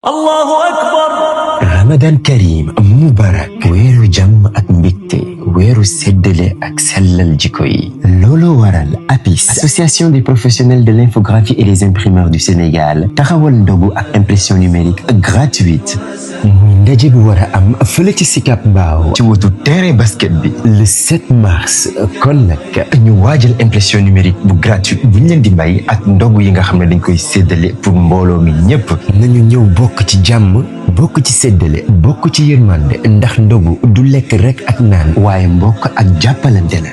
الله أكبر. Ramadan Karim Mubarak weeru jàmm ak mbégte weeru séddale ak sellal jikko yi loolu waral APIS association des professionnels de l'infographie et des imprimeurs du Sénégal taxawal ndogu ak impression numérique gratuite ndaje bi war a am fële ci Sicap Mbao ci wetu terrain basket bi le 7 mars kon nag ñu waajal impression numérique bu gratuite bu ñu leen di may ak ndogu yi nga xam ne dañ koy séddale pour mbooloo mi ñëpp nañu ñëw bokk ci jàmm bokk ci séddale bokk ci yërmande ndax ndogu du lekk rek ak naan waaye mbokk ak jàppalante la.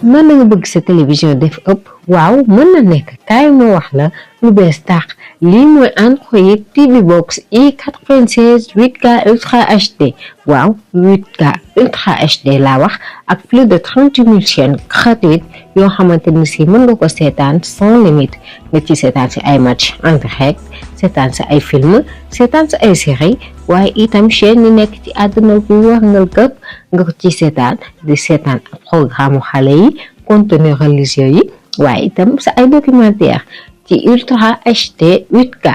mën na nga bëgg sa télévision def ëpp waaw mën na nekk kaay ma wax la lu bees tàq lii mooy Android TV Box i96 8K Ultra HD waaw 8K Ultra HD laa wax ak plus de 30 000 chaînes gratuites yoo xamante ni si mën nga ko seetaan sans limite nga ci seetaan si ay match en direct seetaan si ay film seetaan si ay série waaye itam chaîne yi nekk ci àdduna bi wax nga këpp nga ko ci seetaan di seetaan ak programme xale yi contenu religieux yi waaye itam sa ay documentaire ci Ultra HD 8K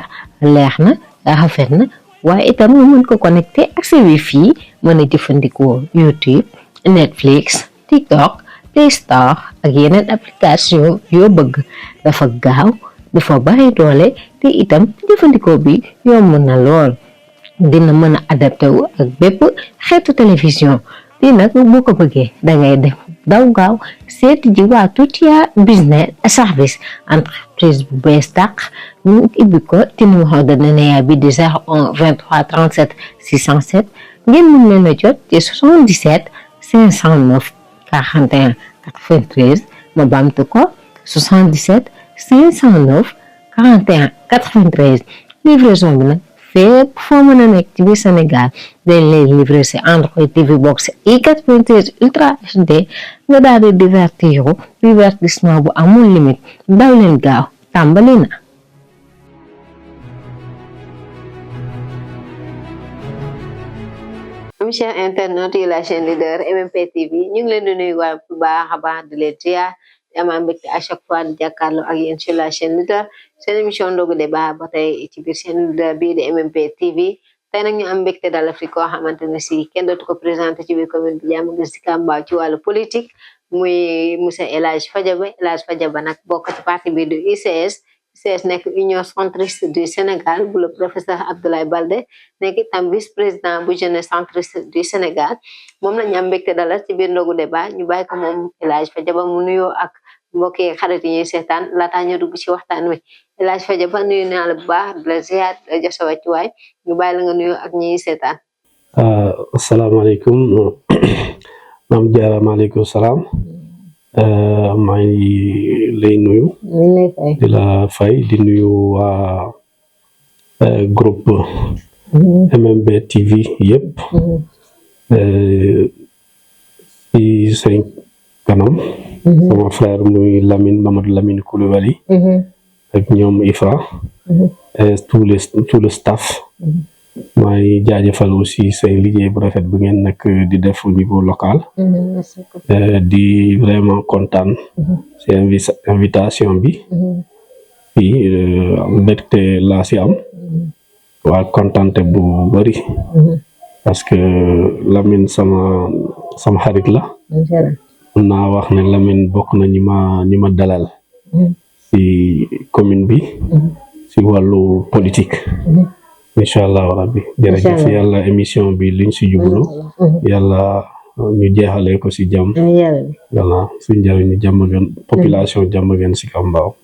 leer na rafet na waaye itam nga mën ko connecté ak sa wifi mën a jëfandikoo YouTube Netflix TikTok Play Store ak yeneen application yoo bëgg dafa gaaw dafa bari doole te itam jëfandikoo bi yomb na lool dina mën a adapté wu ak bépp xeetu télévision lii nag boo ko bëggee dangay dem daw gaaw seeti ji waa Tutia business service entreprise bu bees tàq ñu ibbi ko ci numéro de NEA bi di 01 23 37 607 ngeen mën leen a jot ci 77 509 41 93 ma baamtu ko 77 509 41 93 livraison bi nag fépp foo mën a nekk ci biir Sénégal dañ lay livrer si Android TV Box i96 Ultra HD nga daal di divertissement bu amul limite daw leen gaaw tàmbali na. Chers internautes yi la chaîne leader MMP TV ñu ngi leen di nuyu waay bu baax a baax di leen ziar di am mbégte à chaque fois di jàkkaarloo ak yéen sur la chaîne leader seen émission ndogu débat ba tey ci biir chaîne leader bii di MMP TV tey nag ñu am mbégte dal fi koo xamante ne si kenn dootu ko présenté ci biir commune bi Diamaguène Sicap Mbao ci wàllu politique muy monsieur El Hadj Fadiaba nag bokk ci parti bi du ICS nekk Union centriste du Sénégal bu le professeur Abdoulaye Baldé nekk itam vice-président bu jeunesse centriste du Sénégal moom la ñu am mbégte dalal ci biir ndogu débat ñu bàyyi ko moom El Hadj Fadiaba mu nuyoo ak mbokki xarit yi ñuy seetaan laataa ñu dugg ci waxtaan wi El Hadj Fadiaba nuyu naa la bu baax di la ziar di la jox sa wàccuwaay ñu bàyyi la nga nuyoo ak ñi ñuy seetaan. asalaamaaleykum maam Diarra maaleykum salaam. maa ngi lay nuyu di la fay di nuyu waa groupe MMB TV yëpp ci seen kanam sama frère muy Mamadou Lamine Coulibaly ak ñoom Ifra tout le staff maa ngi jaajëfal aussi seen liggéey bu rafet bu ngeen nekk di def au niveau local di vraiment kontaan ci invitation bi fii mbégte laa si am waa kontante bu bari parce que Lamine sama xarit la mun naa wax ne Lamine bokk na ñi ma dalal ci commune bi ci wàllu politique incha allah rabbi jërëjëf yàlla émission bi liñ si jublu yàlla ñu jeexalee ko si jàmm voilà suñ njëriñu Diamaguène population Diamaguène Sicap Mbao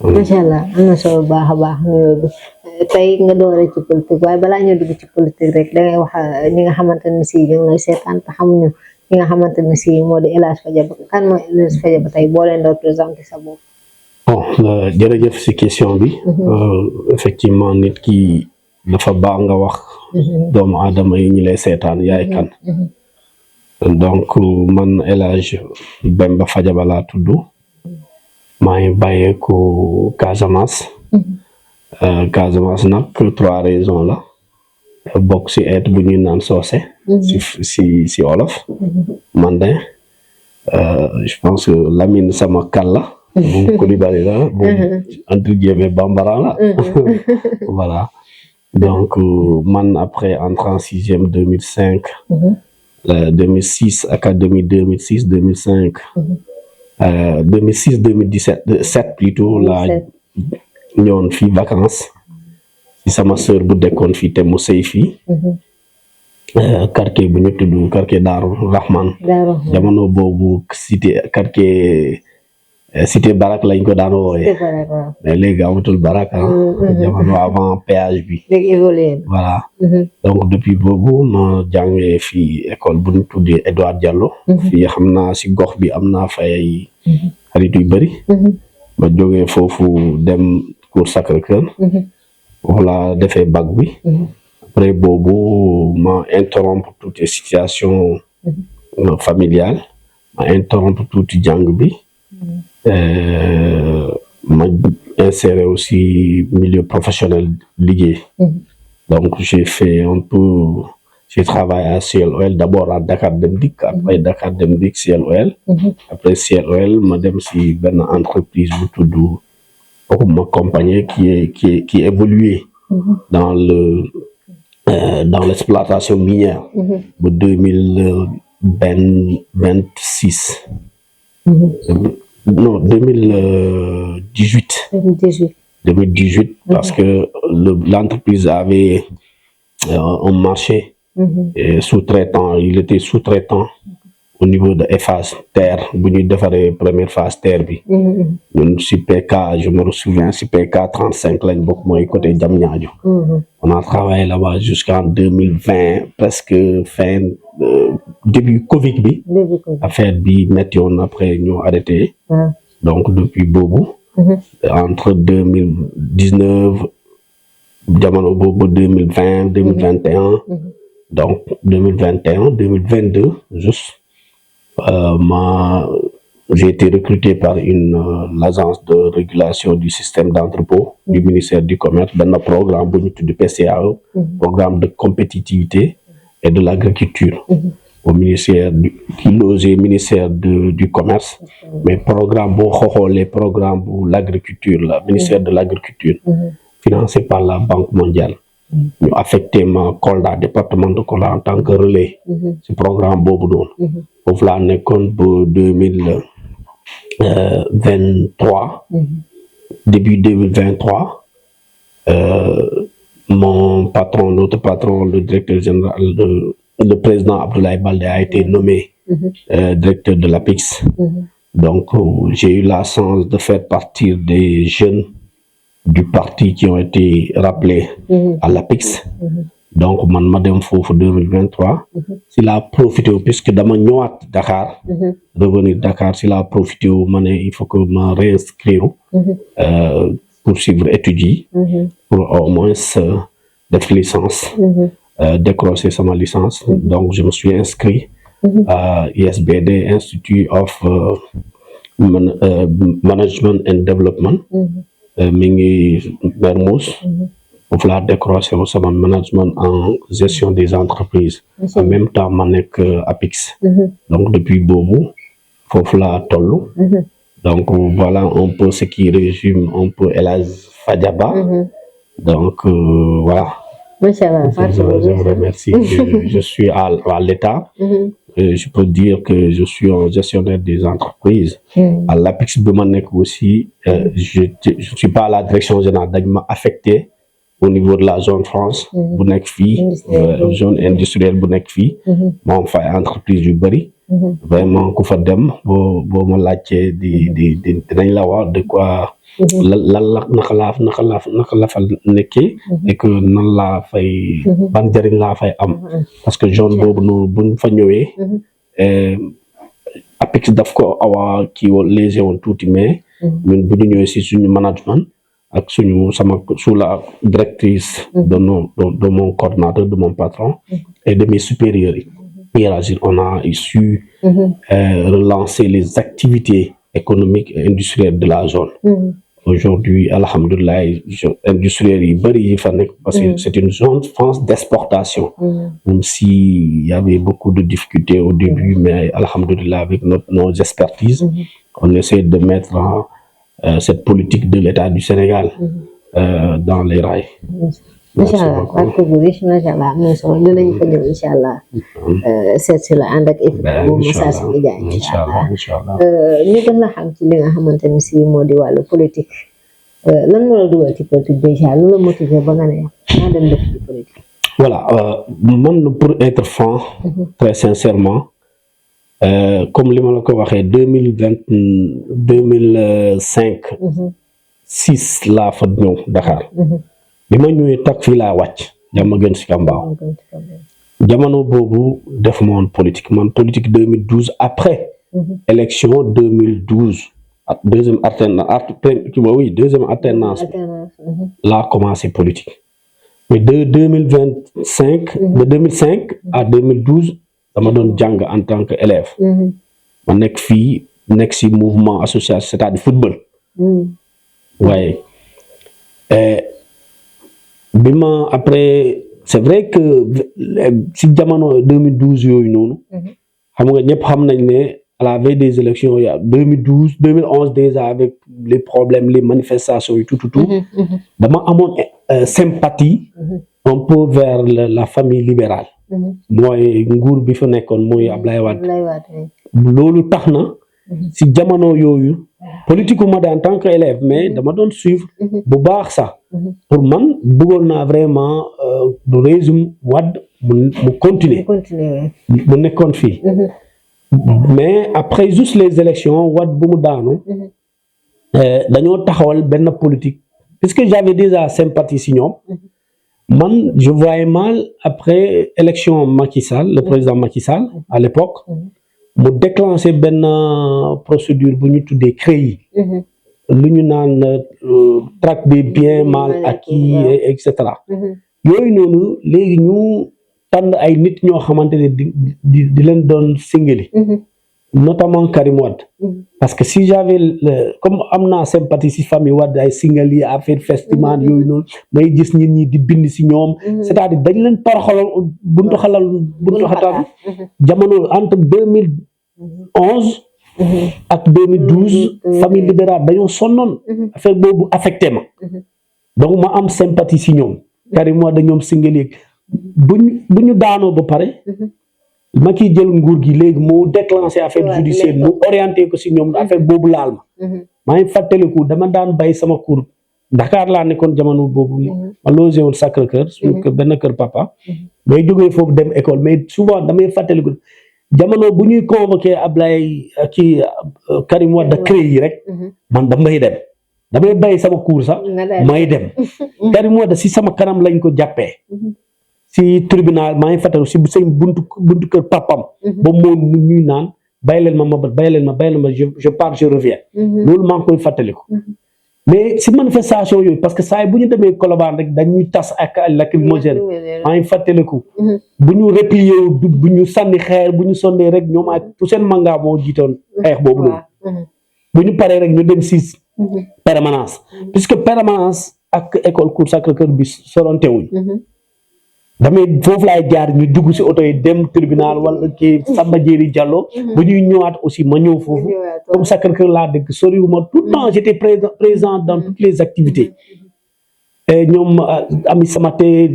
macha allah am na solo baax a baax nuyoo bi tey nga doore ci politique waaye balaa ñoo dugg ci politique rek dangay wax ñi nga xamante ne si ñu ngi lay seetaan te xamuñu ñi nga xamante ne si moo di El Hadj Fadiaba kan mooy El Hadj Fadiaba tey boo leen doon présenté sa bopp. bon jërëjëf si question bi effectivement nit ki dafa baax nga wax doomu aadama yi ñi lay seetaan yaay kan donc man El Hadj Bemba Fadiaba laa tudd maa ngi bàyyeeku Casamance Casamance nag 3 raisons la bokk si eet bu ñuy naan soose si olof mandin je pense que Lamine sama kal la moom Coulibaly la moom entre guillemets bambara la voilà donc man après entré en sixième 2005 2006 académie 2006 2005 2006 2017 7 plutôt la ñëwoon fii vacances ci sama sœur bu dekkoon fii te mu sëy fii quartier bu ñu tudd quartier Daaru Rahman jamono boobu cité Barak lañ ko daan wooyee mais léegi amatul Barak jamono avant péage bi voilà donc depuis boobu ma jàngee fii école bu ñu tuddee Edouard Diallo fii xam naa si gox bi am naa fay ay xarit yu bëri ma jógee foofu dem cours Sacré-Cœur voilà defee bac bi après boobu ma interrompre toutes les situations familiales ma interrompre tuuti jàng bi ma inséré aussi milieu professionnel liggéey donc j'ai travaillé à CLOL d'abord à Dakar Dem Dikk après Dakar Dem Dikk CLOL après CLOL ma dem si benn entreprise bu tudd ma compagnie qui évoluait dans l'exploitation minière de 2026 non 2018 parce que l'entreprise avait un marché sous-traitant il était sous-traitant au niveau de Eiffage terre bu ñuy defaree première phase terre bi ñun si PK je me souviens si PK 35 lañ bokk mooy côté Diamniadio on a travaillé là-bas jusqu'en 2020 presque fin début Covid bi affaire bi métti woon après ñu arrêté donc depuis boobu entre 2019 jamono boobu 2020 2021 donc 2021 2022 juste j'ai été recruté par l'agence de régulation du système d'entrepôt du ministère du commerce benn programme bu ñu tudd PCAE programme de compétitivité et de l'agriculture au ministère qui logeait ministère du commerce mais programme boo xoolee programme bu l'agriculture la ministère de l'agriculture financé par la Banque mondiale ñu affecté ma Kolda département de Kolda en tant que relais ci programme boobu noonu foofu laa nekkoon ba 2023 début 2023 notre patron le directeur général le président Abdoulaye Baldé a été nommé directeur de l'APIX donc j'ai eu la chance de faire partie des jeunes du parti qui ont été rappelés à l'APIX donc man ma dem foofu 2023 si la profité puisque dama ñëwaat Dakar revenir Dakar si la profité ma ne il faut que ma réinscrire poursuivre études yi pour au moins def licence décrocher sama licence donc je me suis inscrit à ISBD Institute of Management and Development mi ngi Mermoz foofu laa décroché sama management en gestion des entreprises en même temps ma nekk APIX donc depuis boobu foofu laa toll donc voilà un peu ce qui résume un peu El Hadj Fadiaba donc voilà je vous remercie je suis à l'État je peux dire que je suis un gestionnaire des entreprises à l'APIX bi ma nekk aussi je suis pas à la direction générale dañ ma affecté au niveau de la zone France bu nekk fii zone industrielle bu nekk fii moo fay entreprise yu bëri vraiment ku fa dem boo ma laajtee dinañ la wax de quoi lan la naka la fa nekkee et que nan laa fay ban njëriñ laa fay am parce que zone boobu noonu buñ fa ñëwee APIX daf ko awa kii woon léger woon tuuti mais ñun bu ñu ñëwee si suñu management ak sous la directrice de mon coordonnateur de mon patron et de mes supérieurs hiérarchiques on a su relancer les activités économiques et industrielles de la zone aujourd'hui alhamdoulilah industriels yi bëri yi fa nekk parce que c'est une zone France d'exportation même si il y avait beaucoup de difficultés au début mais alhamdoulilah avec nos expertises on essaie de mettre cette politique de l'État du Sénégal dans les rails. macha allah parcours bu riche macha allah am na solo dinañ fa ñëw incha allah seet si la ànd ak équipe bu Moussa Sy Media incha allah ñu gën la xam ci li nga xamante ni si moo di wàllu politique lan moo la dugal ci politique déjà lu la motivé ba nga ne naa dem def ci politique. Voilà man pour être franc très sincèrement comme li ma la ko waxee 2006 laa fa ñëw Dakar. bi ma ñëwee tak fii laa wàcc jàmm gën si Kambaaw jamono boobu def ma woon politique man politique 2012 après élection 2012 ak deuxième alternance laa commencé politique mais de 2005 à 2012 dama doon jàng en tant que élève ma nekk fii nekk si mouvement association c'est-à-dire football waaye bi ma après c'est vrai que si jamono 2012 yooyu noonu xam nga ñëpp xam nañ ne à la veille des élections il y a 2011 déjà avec les problèmes les manifestations et tout dama amoon sympathie un peu vers la famille libérale mooy nguur bi fa nekkoon mooy Ablaye Wade loolu tax na si jamono yooyu politique ma en tant que élève mais dama doon suivre bu baax sax pour man bëggoon naa vraiment du régime Wade mu continuer mu nekkoon fii mais après juste les élections Wade bu mu daanu dañoo taxawal benn politique puisque j'avais déjà sympathie si ñoom man je voyais mal après élection Macky Sall le président Macky Sall à l'époque mu déclenché benn procédure bu ñu tuddee CREI lu ñu naan traque des biens mal acquis et cetera yooyu noonu léegi ñu tànn ay nit ñoo xamante ne di leen doon singali notamment Karim Wade parce que si j'avais comme am naa sympathie si famille Wade ay singali affaire festival yooyu noonu may gis nit ñi di bind si ñoom c'est-à-dire dañ leen toroxaloon buntu xatal jamono entre 2011 ak 2012 famille libérale dañoo sonnoon affaire boobu affecté ma donc ma am sympathie si ñoom Karim Wade ñoom singali bu ñu daanoo ba pare ma kiy jël nguur gi léegi mu déclenché affaire judiciaire mu orienté ko si ñoom affaire boobu laal ma maa ngi fàttaliku dama daan bay sama cours Dakar laa nekkoon jamono boobu ma logé woon Sacré-Cœur suñu benn kër papa may jógee foofu dem école mais souvent damay fàttaliku jamono bu ñuy convoqué Ablaye kii Karim Wade CREI yi rek man damay bay sama cours sax may dem Karim Wade si sama kanam lañ ko jàppee si tribunal maa ngi fàttaliku si seen buntu kër papam ba moom ñuy naan bàyyi leen ma je pars je reviens loolu maa ngi koy fàttaliku mais si manifestation yooyu parce que saa yi bu ñu demee Colobane rek dañuy tas ak lacrymogène maa ngi fàttaliku bu ñu replié bu ñu sànni xeer bu ñu sonnee rek ñoom ak Toussaint Manga moo jiitoon xeex boobu noonu bu ñu paree rek ñu dem si permanence puisque permanence ak école Cour Sacré-Cœur bi soronte wuñ damay foofu laay jaar ñu dugg si oto yi dem tribunal wala kii Samba Diéry Diallo bu ñuy ñëwaat aussi ma ñëw foofu comme Sacré-Cœur laa dëkk soriwuma tout le temps j'étais présent dans toutes les activités ñoom Ami Samaté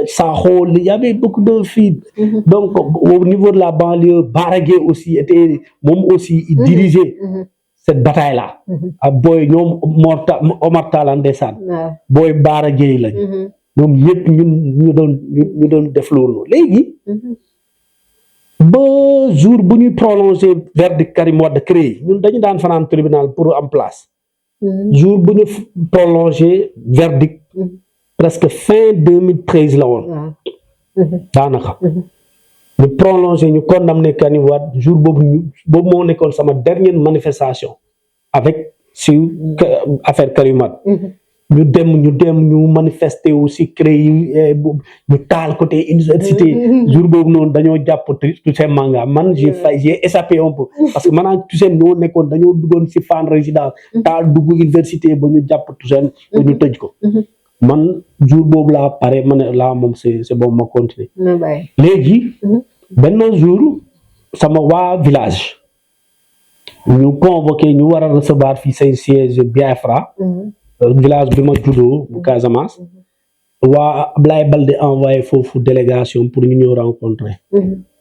Sakho il y avait beaucoup de filles donc au niveau de la banlieue Baragué aussi était moom aussi il dirigeait cette bataille là ak booy ñoom Omar Talla ndeysaan booy Baragué lañ ñoom ñëpp ñu doon def loolu léegi ba jour bu ñuy prolongé verdict Karim Wade CREI ñun dañu daan fanaan tribunal pour am place jour bu ñu prolongé verdict presque fin 2013 la woon daanaka ñu prolongé ñu condamné Karim Wade jour boobu moo nekkoon sama dernière manifestation avec sur affaire Karim Wade ñu dem ñu manifester aussi CREI ñu taal côté université jour boobu noonu dañoo jàpp Toussaint Manga man j'ai échappé un peu parce que maanaam Toussaint ñoo nekkoon dañoo duggoon si Fann Résidence taal dugg université ba ñu jàpp Toussaint ba ñu tëj ko man jour boobu laa pare ma ne laa moom c'est bon ma continuer léegi benn jour sama waa village ñu convoqué ñu war a recevoir fii seen siège Biafra village bi ma juddoo bu Casamance waa Ablaye Balde envoyé foofu délégation pour ñu ñëw rencontrer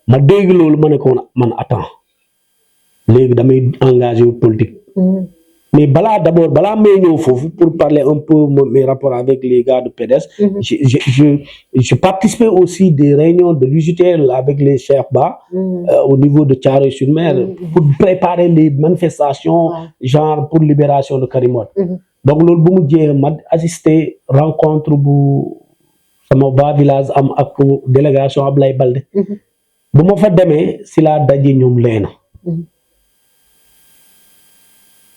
ma dégg loolu ma ne ko man attends léegi damay engagé wu politique mais balaa may ñëw foofu pour parler un peu mes rapports avec les gars de PDS je participais aussi des réunions de l'UJTL avec les Cheikh Ba au niveau de Thiaroye-sur-Mer pour préparer les manifestations genre pour libération de Karim Wade donc loolu bu mu jeexee ma assisté rencontre bu sama ba village am ak délégation Ablaye Balde bu ma fa demee si laa daje ñoom leena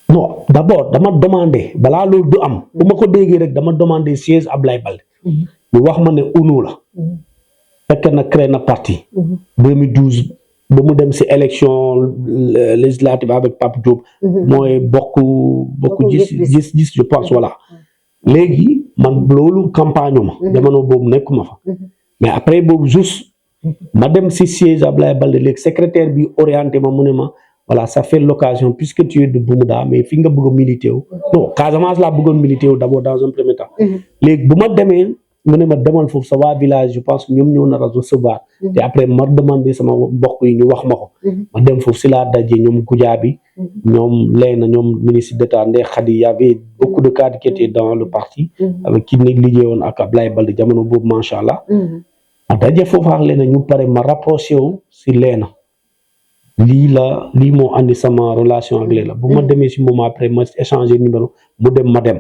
non d'abord dama demandé balaa loolu du am bu ma ko déggee rek dama demandé siège Ablaye Balde ñu wax ma ne UNO la fekk na créé na parti 2012 ba mu dem si élection législative avec Pape Diop mooy bokk gis je pense voilà léegi man loolu campagne ma jamono boobu nekkuma fa mais après boobu juste ma dem si siège Ablaye Balde léegi secrétaire bi orienté ma mu ne ma voilà ça fait l'occasion puisque tu es de Boumounda mais fi nga bëgg a militer wu non Casamance laa bëggoon militer wu d'abord dans un premier temps léegi bu ma demee mu ne ma demal foofu sa waa village je pense que ñoom ñoo nar a recevoir te après ma demandé sama mbokk yi ñu wax ma ko ma dem foofu si laa dajee ñoom Goudiaby ñoom Leyna ñoom ministre d'État Ndeye Khady y avait beaucoup de cadres qui étaient dans le parti avec ki nekk liggéeyoon ak Ablaye Balde jamono boobu macha allah ma dajee foofu ak Leyna ñu pare ma rapproché wu si Leyna lii moo andi sama relation ak Leyna bu ma demee si moment après ma échanger numéro mu dem ma dem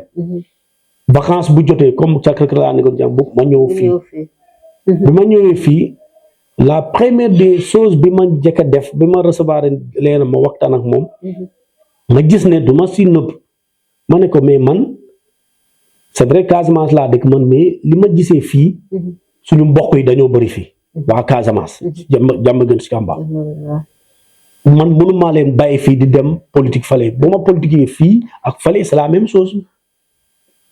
vacances bu jotee comme Sacré-Cœur laa nekkoon jàng bu ma ñëw fii bi ma ñëwee fii la première des choses bi ma njëkk a def bi ma recevoir Leyna ma waxtaan ak moom ma gis ne du ma si nëbb ma ne ko mais man c'est vrai Casamance laa dëkk man mais li ma gisee fii suñu mbokk yi dañoo bëri fii waa Casamance jàmm gën si Kamba man mënuma leen bàyyi fii di dem politique fale bu ma politique fii ak fale c'est la même chose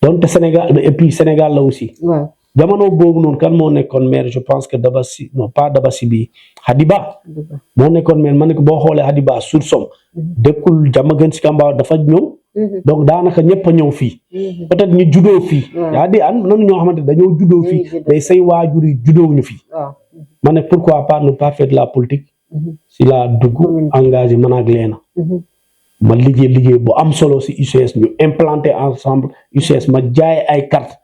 donc Sénégal et puis Sénégal là aussi jamono boobu noonu kan moo nekkoon maire je pense que Dabassi non pas Dabassi bi Hadiba moo nekkoon maire ma ne ko boo xoolee Hadiba sur som dëkkul Diamaguène Sicap Mbao dafa ñëw donc daanaka ñëpp a ñëw fii peut-être ñu juddoo fii yaa di an nanu ñoo xamante dañoo juddoo fii mais say waajur yi juddoowuñu fii ma ne pourquoi pas ne pas faire de la politique si la dugg engagé man ak Leyna ma liggéey bu am solo si UCS ñu implanté ensemble UCS ma jaay ay carte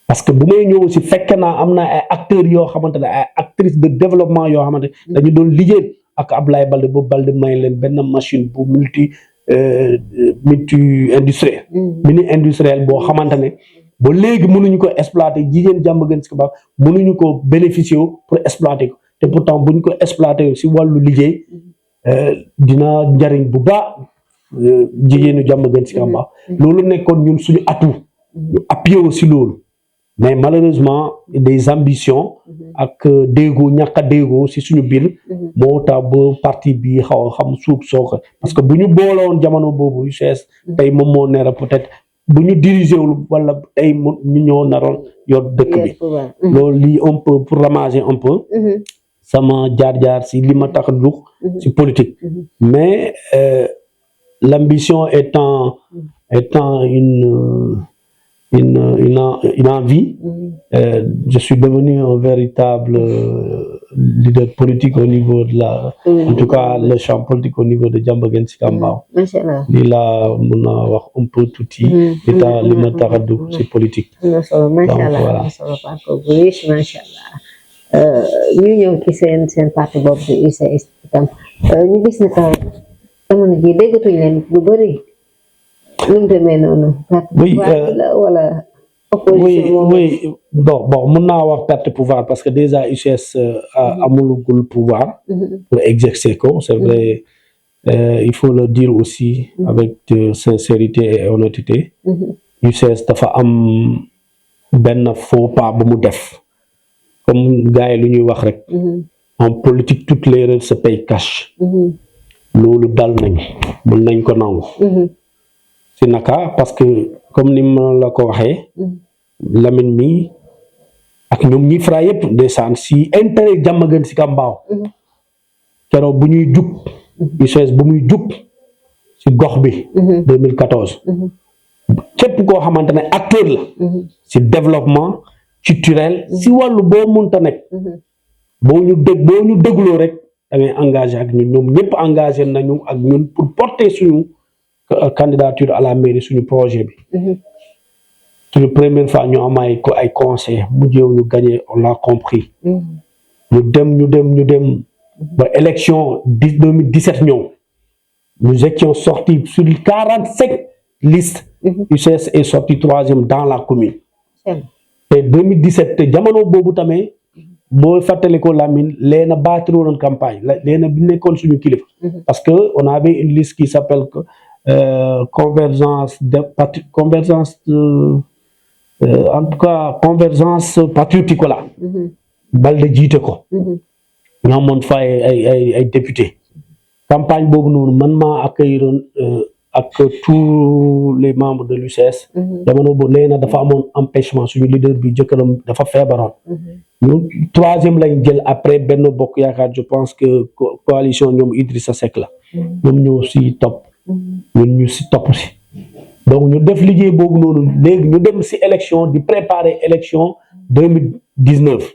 parce que bu may ñëw si fekk naa am na ay acteurs yoo xamante ne ay actrices de développement yoo xamante ne dañu doon liggéey ak Ablaye Balde boobu Balde may leen benn machine bu multi industriel mini industriel boo xamante ne ba léegi mënuñu ko exploiter jigéen Diamaguène Sicap Mbao mënuñu ko bénéficier pour exploiter ko te pourtant buñ ko exploiter si wàllu liggéey dina njariñ bu baax jigéenu Diamaguène Sicap Mbao loolu nekkoon ñun suñu atu ñu appuyé aussi loolu mais malheureusement des ambitions ak déggoo ñàkk a déggoo si suñu biir moo tax ba parti bi xaw a xam suuf sooxe parce que bu ñu booloon jamono boobu UCS tey moom moo neera peut-être bu ñu dirigé wul wala tey ñu ñoo naroon yor dëkk bi loolu lii un peu pour ramasser un peu sama jaar-jaar si li ma tax a dugg si politique mais l'ambition étant une envie je suis devenu un véritable leader politique au niveau de en tout cas le champ politique au niveau de Diamaguène Sicap Mbao lii laa mën a wax un peu tuuti li ma tax a dugg si politique voilà ñu ñëw ci seen parti boobu di UCS itam ñu gis ne que jamono ji déggatuñ leen lu bëri nu mu demee noonu wala opposition oui bon mën naa wax perte pouvoir parce que déjà UCS amulugul pouvoir pour exercer ko c'est vrai il faut le dire aussi avec sincérité et honnêteté UCS dafa am benn faux pas bu mu def comme gars yi lu ñuy wax rek en politique toute l'erreur se paye cash loolu dal nañ mën nañ ko nangu si naka parce que comme ni ma la ko waxee Lamine mi ak ñoom ñi fra yëpp ndeysaan si intérêt Diamaguène Sicap Mbao keroog bu ñuy jug UCS bu muy jub ci gox bi 2014 képp koo xamante ne acteur la ci développement culturel ci wàllu boo munta nekk boo ñu dégloo rek da ngay engagé ak ñun ñoom ñëpp engagé nañu ak ñun pour porter suñu candidature à la mairie suñu projet bi suñu première fois ñu am ay conseil mu jéew ñu gagné on l'a compris ñu dem ba élection 2017 ñëw nous étions sortis sur 45 listes UCS est sorti 3e dans la commune et 2017 te jamono boobu tamit boo fàttali ko Lamine leena baatiroon campagne leena bi nekkoon suñu kilifa parce que on avait une liste qui s'appelle convergence en tout cas convergence patriotique la Balde jiite ko ñu amoon fa ay député campagne boobu noonu man maa accueilliroon ak tous les membres de l'UCS jamono boobu leena dafa amoon empêchement suñu leader bi jëkkëram dafa feebaroon ñu 3e lañ jël après Benno Bokk Yaakaar je pense que coalition ñoom Idrissa Seck la ñoom ñoo si topp ñun ñu si topp si donc ñu def liggéey boobu noonu léegi ñu dem si élection di préparer élection 2019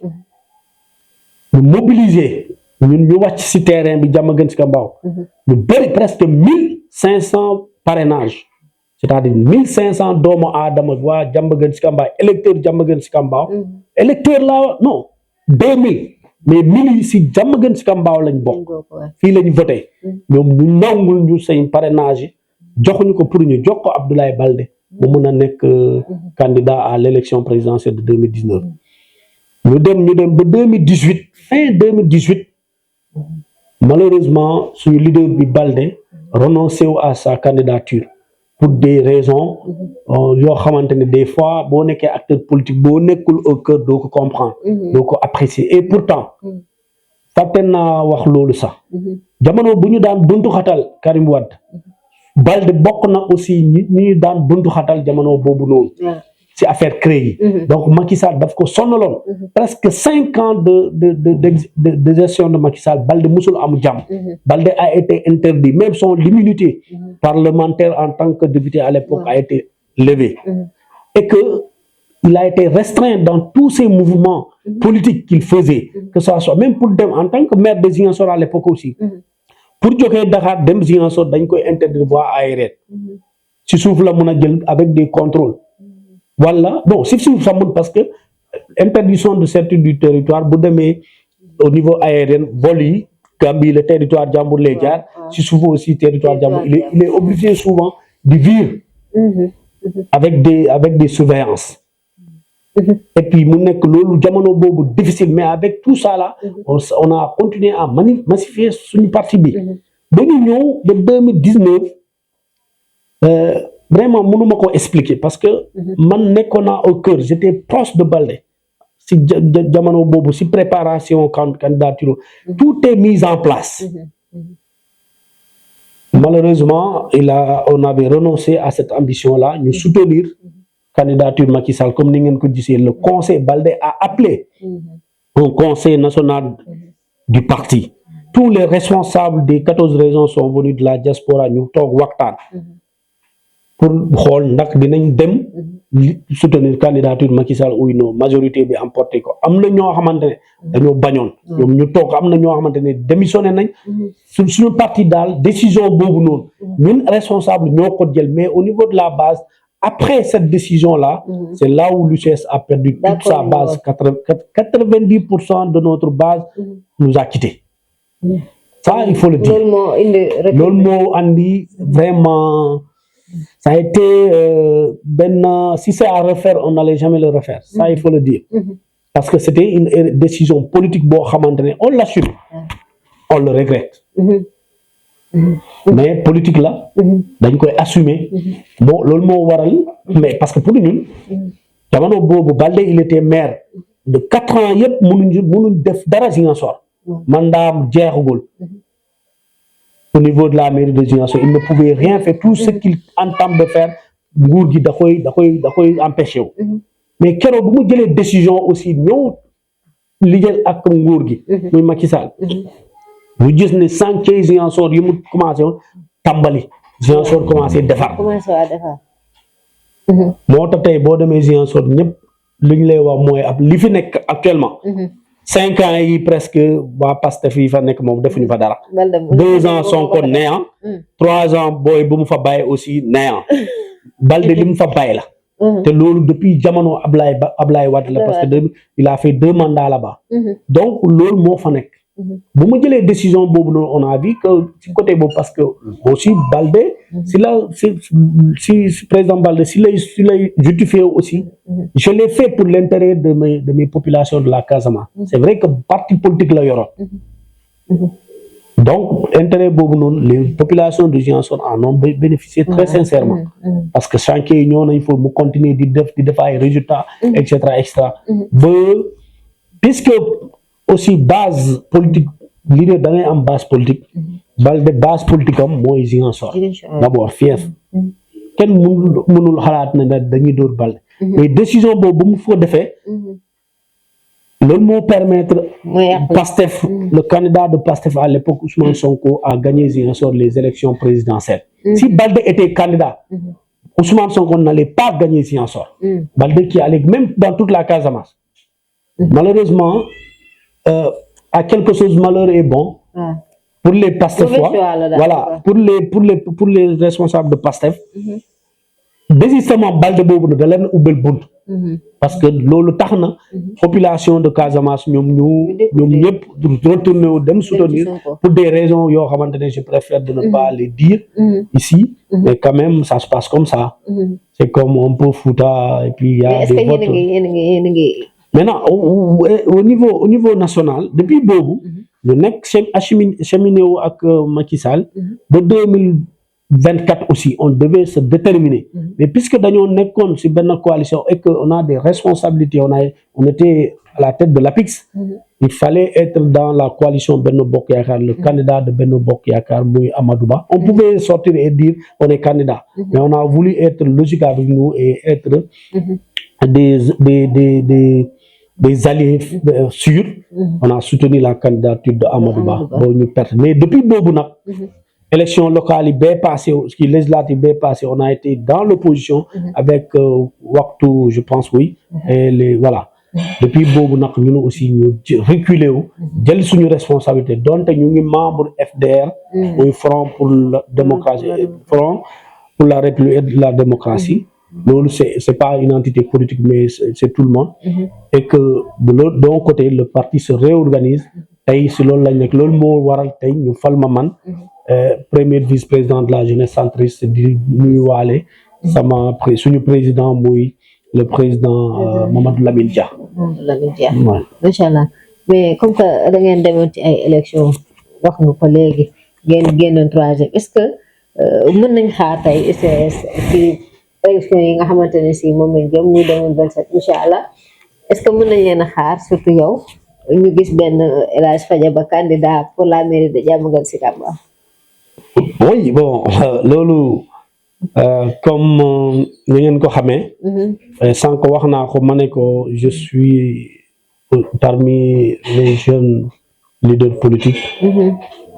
ñu mobiliser ñun ñu wàcc si terrain bi Diamaguène Sicap Mbao ñu bëri presque 1500 parrainages c'est-à-dire 1500 doomu aadama waa Diamaguène Sicap Mbao électeur Diamaguène Sicap Mbao électeur la non 2000 mais 1000 yi si Diamaguène Sicap Mbao lañ bokk fii lañ voté ñoom ñu nangul ñu seen parrainage yi joxuñu ko pour ñu jox ko Abdoulaye Baldé mu mën a nekk candidat à l'élection présidentielle de 2019 ñu dem ba 2018 fin 2018 malheureusement suñu leader bi Baldé renoncé à sa candidature pour des raisons yoo xamante ne des fois boo nekkee acteur politique boo nekkul au cœur doo ko comprendre doo ko apprécier et pourtant fàtte naa wax loolu sax jamono bu ñu daan buntu xatal Karim Wade Baldé bokk na aussi ñu daan buntu xatal jamono boobu noonu ci affaire CREI yi donc Macky Sall daf ko sonnaloon presque 5 ans de gestion de Macky Sall Baldé musul am jàmm Baldé a été interdit même son immunité parlementaire en tant que député à l'époque a été levée et que il a été restreint dans tous ces mouvements politiques qu'il faisait que ça soit même pour dem en tant que maire de Ziguinchor à l'époque aussi pour jógee Dakar dem Ziguinchor dañ koy interdire voie aérienne ci suuf la mën a jël avec des contrôles voilà bon si suuf sax mën parce que interdiction de sortie du territoire bu demee au niveau aérien vol yi Gambie le territoire jàmbur lay jaar si suuf aussi territoire jàmbur il est obligé souvent de vivre avec des surveillances et puis mu nekk loolu jamono boobu difficile mais avec tout ça là on a continué à massifier suñu parti bi ba ñu ñëw de 2019 vraiment mënuma ko expliquer parce que man nekkoon naa au cœur j'étais proche de Baldé si jamono boobu si préparation candidature tout est mis en place malheureusement on avait renoncé à cette ambition là ñu soutenir candidature Macky Sall comme ni ngeen ko gisee le conseil Baldé a appelé un conseil national du parti tous les responsables des 14 régions sont venus de la diaspora ñu toog waxtaan pour xool ndax dinañ dem soutenir candidature Macky Sall ou non majorité bi emporté ko am na ñoo xamante ne dañoo bañoon ñoom ñu toog am na ñoo xamante ne démissionné nañ suñu parti daal décision boobu noonu ñun responsable ñoo ko jël mais au niveau de la base après cette décision là c'est là où l'UCS a perdu toute sa base 90% de notre base nous a quitté ça il faut le dire loolu moo andi vraiment ça a été si c'est à refaire on n'allait jamais le refaire ça il faut le dire parce que c'était une décision politique boo xamante ne on l'assume on le regrette mais politique la dañ koy assumer bon loolu moo waral mais parce que pour ñun jamono boobu Baldé il était maire de 4 ans yëpp mënuñ def dara Ziguinchor mandaam jeexagul au niveau de la mairie de Ziguinchor il ne pouvait rien faire tout ce qu'il entame de faire nguur gi da koy empêché wu mais keroog bu mu jëlee décision aussi ñëw liggéey ak nguur gi muy Macky Sall ñu gis ne chantier Ziguinchor yi mu commencé woon tàmbali Ziguinchor commencé defar moo tax tey boo demee Ziguinchor ñëpp li ñu lay wax mooy ab li fi nekk actuellement 5 ans yi presque waa Pastef yi fa nekk moom defuñu fa dara 2 ans Sonko néant 3 ans booy bu mu fa bàyyi aussi néant Balde li mu fa bàyyi la te loolu depuis jamono Ablaye Wade la parce que il a fait 2 mandats là-bas donc loolu moo fa nekk bu mu jëlee décision boobu noonu on a vu que ci côté boobu parce que aussi Balde si président Balde si lay justifié aussi je l'ai fait pour l'intérêt de mes populations de la Casamance c'est vrai que parti politique la yoroon donc intérêt boobu noonu les populations de Ziguinchor en ont bénéficié très sincèrement parce que chantier yi ñoo nañ foofu mu continuer di def ay résultats et cetera ba puisque aussi base politique leader da ngay am base politique Balde base politique am mooy Ziguinchor d'abord fief kenn mënul xalaat ne dañuy dóor Balde mais décision boobu bu mu foo defee loolu moo permettre Pastef le candidat de Pastef à l'époque Ousmane Sonko a gagné Ziguinchor les élections présidentielles si Balde était candidat Ousmane Sonko n'allait pas gagner Ziguinchor Balde qui allait même dans toute la Casamance malheureusement à quelque chose malheur est bon pour les Pastefois voilà pour les responsables de Pastef désistement Balde boobu na da leen ubbel bunt parce que loolu tax na population de Casamance ñoom ñëpp retourné wu dem soutenir pour des raisons yoo xamante ne je préfère de ne pas les dire ici mais quand même ça se passe comme ça c'est comme un peu Fouta et puis il y a des votes maintenant au niveau national depuis boobu ñu nekk cheminé wu ak Macky Sall ba 2024 aussi on devait se déterminer mais puisque dañoo nekkoon ci benn coalition et que on a des responsabilités on était à la tête de l'APIX il fallait être dans la coalition Benno Bokk Yaakaar le candidat de Benno Bokk Yaakaar muy Amadou Ba on pouvait sortir et dire on est candidat mais on a voulu être logique avec nous et être des alliés sûrs on a soutenu la candidature de Amadou Ba boo ñu perte mais depuis boobu nag élection locale yi bee passé ski législative bee passé on a été dans l'opposition avec Waktu je pense oui et les voilà depuis boobu nag ñun aussi ñu reculé wu jël suñu responsabilité donte ñu ngi membre FDR muy Front pour la démocratie Front pour la République et de la démocratie loolu c'est pas une entité politique mais c'est tout le monde et que de l'autre d'un côté le parti se réorganise tey si loolu lañ nekk loolu moo waral tey ñu fal ma man premier vice-président de la jeunesse centriste di nuyu waale sama suñu président muy le président Mamadou Lamine Dia. macha allah mais comme que da ngeen demoon ci ay élections wax nga ko léegi ngeen génnoon 3e est-ce que mën nañ xaar tey UCS ci élections yi nga xamante ne si moom lañ jëm muy 2027 incha allah est-ce que mën nañ leen a xaar surtout yow ñu gis benn El Hadj Fadiaba candidat pour la mairie de Diamaguène Sicap Mbao. Oui, bon, loolu comme ni ngeen ko xamee sànq wax naa ko ma ne ko je suis parmi les jeunes leaders politiques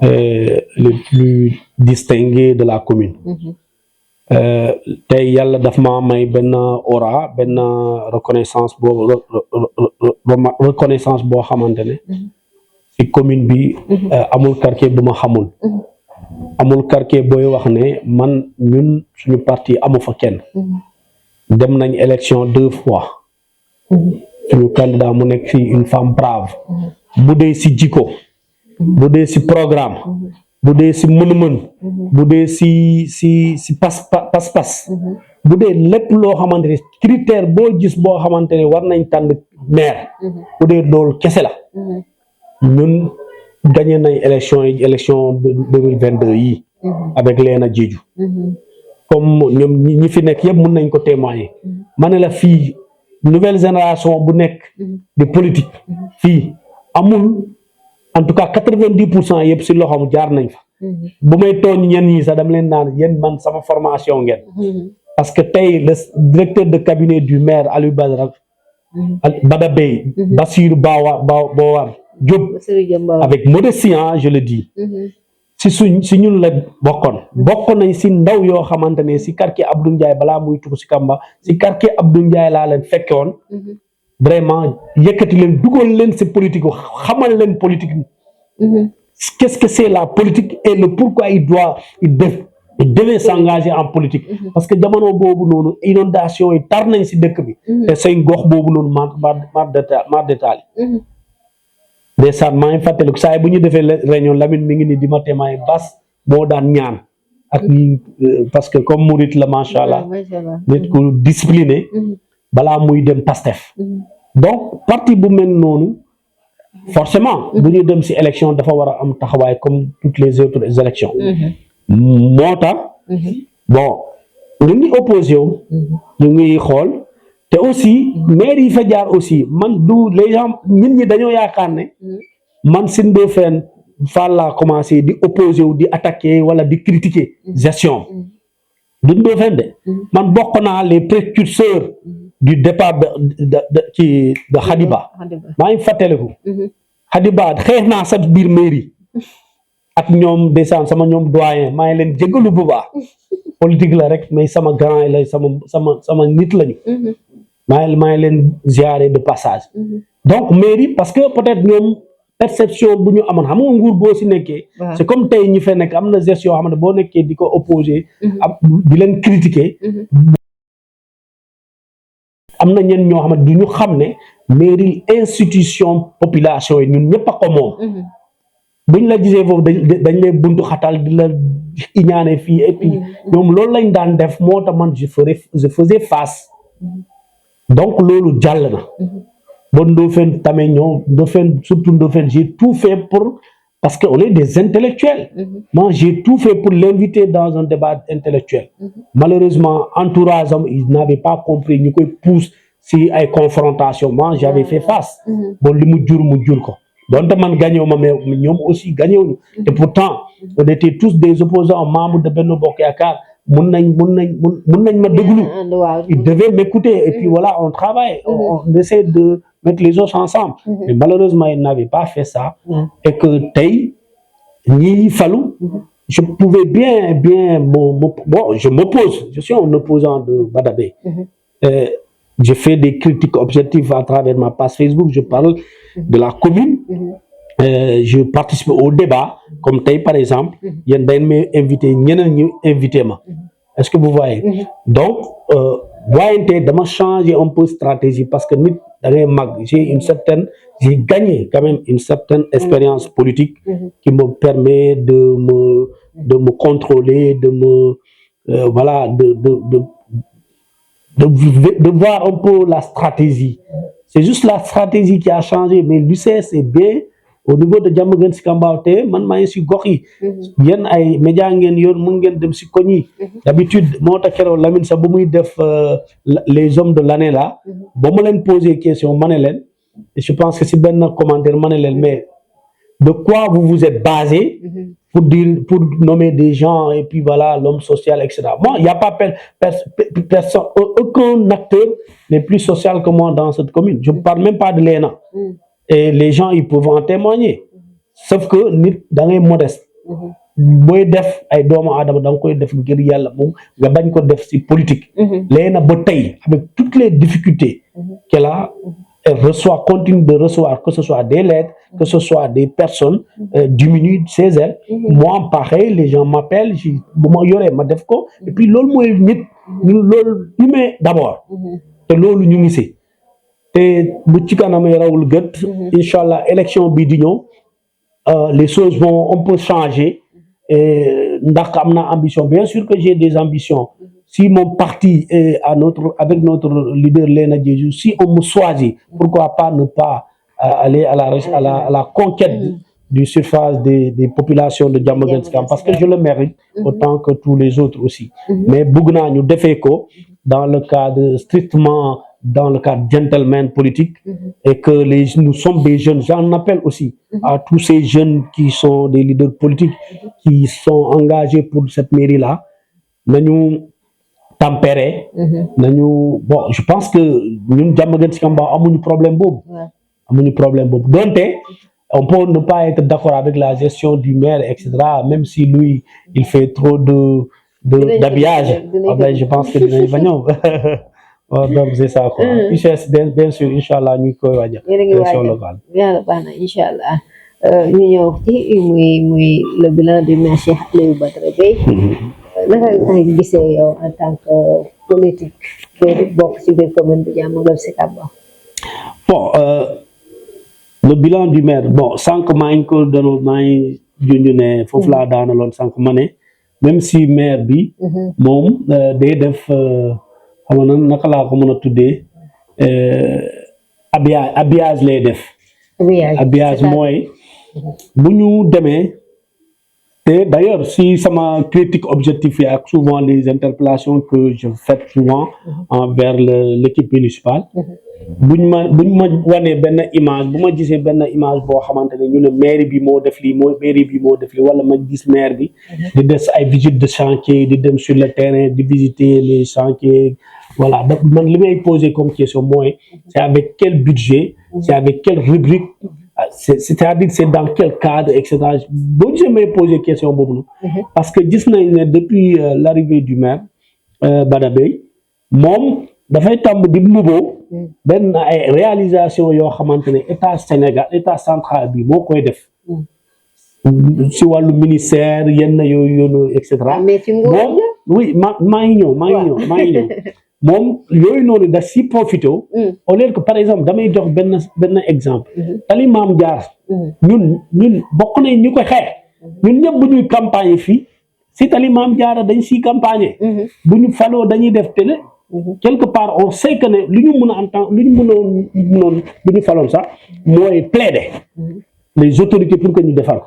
les plus distingués de la commune tey yàlla daf ma may benn aura benn reconnaissance boo xamante ne ci commune bi amul quartier bu ma xamul amul quartier booy wax ne man ñun suñu parti amu fa kenn dem nañ élection 2 fois suñu candidat mu nekk ci une femme brave bu dee ci jikko bu dee ci programme bu dee ci mën-mën bu dee ci pas-pas bu dee lépp loo xamante ne critère boo gis boo xamante ne war nañ tànn maire bu dee loolu kese la ñun gagné nañ élection 2022 yi avec Léna Diédhiou comme ñoom ñi fi nekk yëpp mën nañ ko témoigner ma ne la fii nouvelle génération bu nekk de politique fii amul en tout cas 90% yëpp si loxoom jaar nañ fa bu may tooñ ñenn ñi sax dama leen naan yéen man sama formation ngeen parce que tey le directeur de cabinet du maire Aliou Badara Bada Bey Bassirou Bowar Diop avec modestie je le dis si ñun la bokk nañ si ndaw yoo xamante ne si quartier Abdou Ndiaye balaa muy tugu si Kamba si quartier Abdou Ndiaye laa leen fekke woon vraiment yëkkati leen dugal leen si politique xamal leen politique qu'est-ce que c'est la politique et le pourquoi il devait s'engager en politique parce que jamono boobu noonu inondation yi tar nañ si dëkk bi te seen gox boobu noonu mar détail ndeysaan maa ngi fàttaliku saa yi bu ñu defee réunion Lamine mi ngi ni di ma témoin bas moo daan ñaan ak ñi parce que comme murit la macha allah nit ku discipliné balaa muy dem Pastef donc parti bu mel noonu forcément bu ñu dem si élection dafa war a am taxawaay comme toutes les autres élections moo tax bon ñu ngi opposé wu ñu ngi xool te aussi maire yi fa jaar aussi man du les gens nit ñi dañoo yaakaar ne man si Ndofène Fall laa commencé di opposé wu di attaquer wala di critiquer gestion du Ndofène de man bokk naa les précurseurs du départ de Khadiba maa ngi fàttaliku Khadiba xeex naa sa biir mairie ak ñoom descend sama ñoom doyen maa ngi leen jégalu bu baax politique la rek mais sama grand yi la sama nit lañu maa ngi leen ziare de passage donc mairie parce que peut-être ñoom perception bu ñu amoon xam nga nguur boo si nekkee c'est comme tey ñi fa nekk am na gestion yoo xam ne boo nekkee di ko opposé di leen critiquer am na ñenn ñoo xam ne du ñu xam ne mairie institution population yi ñun ñëpp a ko moom buñ la gisee foofu dañ lay buntu xatal di la iñaane fii et puis ñoom loolu lañ daan def moo tax man je faisais face donc loolu jàll na ba Ndofène tamit ñoo Ndofène surtout Ndofène j'ai tout fait pour parce que on est des intellectuels moi j'ai tout fait pour l'inviter dans un débat intellectuel malheureusement entourage am ils n'avaient pas compris ñu koy pousse si ay confrontation moi j'avais fait face bon li mu jur ko donte man gagné wu ma mais ñoom aussi gagné wuñu et pourtant on était tous des opposants membres de Benno Bokk Yaakaar mun nañ ma déglu ils devaient m'écouter et puis voilà on travaille on essaie de mettre les os ensemble mais malheureusement ils n'avaient pas fait ça et que tey ñi falu je pouvais bien bon je m'oppose je suis un opposant de Badabé je fais des critiques objectives à travers ma page Facebook je parle de la commune je participe au débat comme tey par exemple yéen dañ may invité ñeneen ñu invité ma est-ce que vous voyez donc voyante dama changer un peu stratégie parce que nit da ngay mag j'ai gagné quand même une certaine expérience politique qui me permet de me contrôler de me voilà de voir un peu la stratégie c'est juste la stratégie qui a changé mais l'UCS c'est bien au niveau de Diamaguène Sicap Mbao te man maa ngi si gox yi yéen ay média ngeen yoon mën ngeen dem si koñ yi d'habitude moo tax keroog Lamine sax bu muy def les hommes de l'année là ba ma leen poser question ma ne leen et je pense que si benn commentaire ma ne leen mais de quoi vous êtes basé pour nommer des gens et puis voilà l'homme social etc. Moi il n'y a pas personne aucun acteur n'est plus social que moi dans cette commune je ne parle même pas de l'ENA et les gens ils peuvent en témoigner sauf que nit da ngay modeste booy def ay doomu aadama da nga koy def ngir yàlla moom nga bañ ko def ci politique l'ENA ba tey avec toutes les difficultés qu'elle a elle continue de recevoir que ce soit des lettres que ce soit des personnes diminuent ses ailes moi pareil les gens m'appellent bu ma yoree ma def ko et puis loolu mooy nit ñun loolu humain d'abord te loolu ñu ngi ci te bu ci kanamee rawul gët inchallah élection bi di ñëw les choses on peut changer ndax am na ambition bien sûr que j'ai des ambitions si mon parti est avec notre leader Léna Diédhiou si on me choisit pourquoi pas ne pas aller à la conquête du suffrage des populations de Diamaguène Sicap parce que je le mérite autant que tous les autres aussi mais bëgg naa ñu defee ko dans le cadre strictement dans le cadre gentleman politique et que nous sommes des jeunes j'en appelle aussi à tous ces jeunes qui sont des leaders politiques qui sont engagés pour cette mairie là nañu tempérer nañu bon je pense que ñun Diamaguène Sicap Mbao amuñu problème boobu donte on peut ne pas être d'accord avec la gestion du maire, etc. Même si lui, il fait trop d'habillage. Ah ben, je pense que dinañ fa ñëw. Donc c'est ça quoi. ICS bien sûr inchallah ñu koy waajal. Élection locale. Yàlla baax na inchallah. Ñu ñëw ci muy le bilan du maire Cheikh Aliou Badara Beye. Naka nga gisee yow en tant que politique bokk ci biir commune bi Diamaguène Sicap Mbao? Bon, le bilan du maire, bon, sans que maa ngi ko doon maa ngi junj ne foofu laa daanaloon sans que ma ne même si maire bi moom day def xam nga naka laa ko mën a tuddee habillage lay def. Habillage mooy bu ñu demee te d'ailleurs si sama critique objectif yi ak souvent les interpellations que je fais souvent envers l'équipe municipale buñ ma wanee benn image bu ma gisee benn image boo xamante ne ñu ne mairie bi moo def lii mairie bi moo def lii wala ma gis maire bi di des ay visite de chantier di dem sur le terrain di visiter les chantiers voilà man li may poser comme question mooy c'est avec quel budget c'est avec quelle rubrique c'est-à-dire c'est dans quel cadre et cetera boo gisee may poser question boobu noonu parce que gis nañ ne depuis l'arrivée du maire Badara Beye moom dafay tàmb di mbuboo benn ay réalisation yoo xamante ne état Sénégal état central bi moo koy def si wàllu ministère yenn yooyu et cetera moom oui maa ngi ñëw moom yooyu noonu da si profité au lieu que par exemple damay jox benn exemple tali Maam Jaara ñun bokk nañ ñu ko xeex ñun ñëpp bu ñuy campagne fii si tali Maam Jaara dañ siy campagne bu ñu faloo dañuy def télé quelque part on sait que ne lu ñu mën a entendre lu ñu mënoon bu ñu faloon sax mooy plaider les autorités pour que ñu defar ko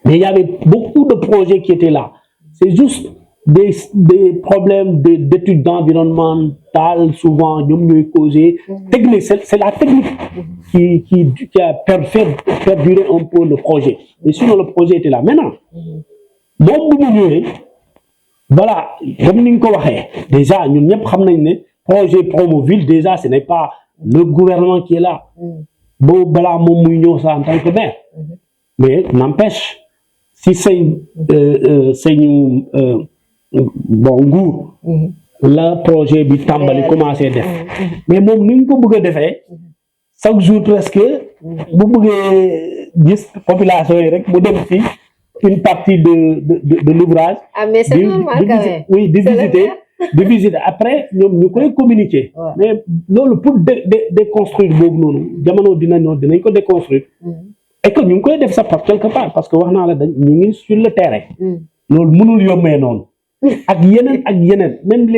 mais il y avait beaucoup de projets qui étaient là c'est juste des problèmes d'études environnementales souvent ñoom ñooy causé technique c'est la technique qui a fait perdurer un peu le projet mais sinon le projet était là maintenant moom bu mu ñëwee voilà comme ni nga ko waxee déjà ñun ñëpp xam nañ ne projet Promoville déjà ce n'est pas le gouvernement qui est là boobu balaa moom muy ñëw ça en tant que maire mais n'empêche si sañu bon nguur la projet bi tàmbali commencé def mais moom ni ñu ko bëgg a defee chaque jour presque bu bëggee gis population yi rek mu dem ci une partie de l'ouvrage. Ah mais c'est normal quand même. Oui, de visiter après ñoom ñu koy communiquer. Mais loolu pour déconstruire boobu noonu jamono dinañ ko déconstruire. Et que ñu ngi koy def ça par quelque part parce que wax naa la ñu ngi sur le terrain. loolu mënul yombee noonu. ak yeneen même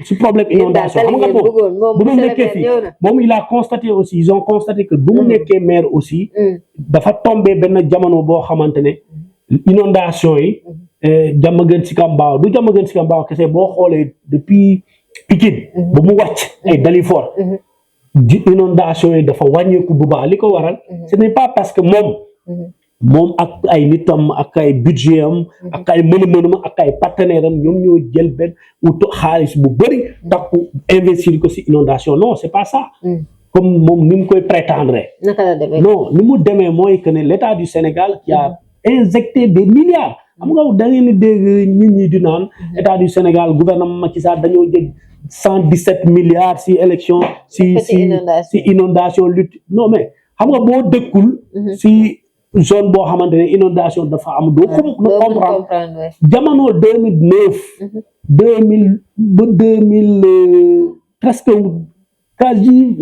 su problème inondation xam nga moom bu mu nekkee fii moom il a constaté aussi ils ont constaté que bu mu nekkee maire aussi dafa tombé benn jamono boo xamante ne inondation yi Diamaguène Sicap Mbao du Diamaguène Sicap Mbao kese boo xoolee depuis Pikine ba mu wàcc ay Dalifort inondation yi dafa wàññeeku bu baax li ko waral ce n'est pas parce que moom ak ay nitam ak ay budget am ak ay mën-mënam ak ay partenaire am ñoom ñoo jël benn wutu xaalis bu bëri takku investir ko si inondation non c'est pas ça comme moom ni mu koy prétendre non ni mu demee mooy que ne l'état du Sénégal qui a injecté des milliards xam nga da ngeen di dégg nit ñi di naan état du Sénégal gouvernement Macky Sall dañoo jël 117 milliards si élection si inondation lutte non mais xam nga boo dëkkul si zone boo xamante ne inondation dafa am doo comprendre jamono 2000 presque quasi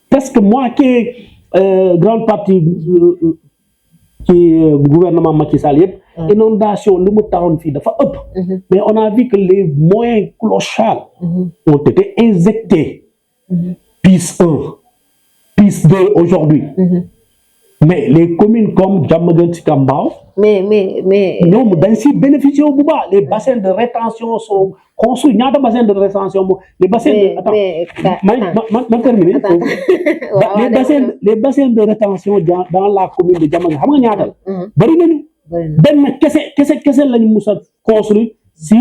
presque moitié grande partie ci gouvernement Macky Sall yëpp inondation lu mu taxoon fii dafa ëpp mais on a vu que les moyens clochards ont été injectés PIS 1 PIS 2 aujourd'hui mais les communes comme Diamaguène Sicap Mbao mais ñoom dañ si bénéficier bu baax les bassins de rétention sont construits ñaata bassin de rétention les bassins de ma terminer les bassins de rétention dans la commune de Diamaguène xam nga ñaata la bari nañu benn kese lañu mus a construire si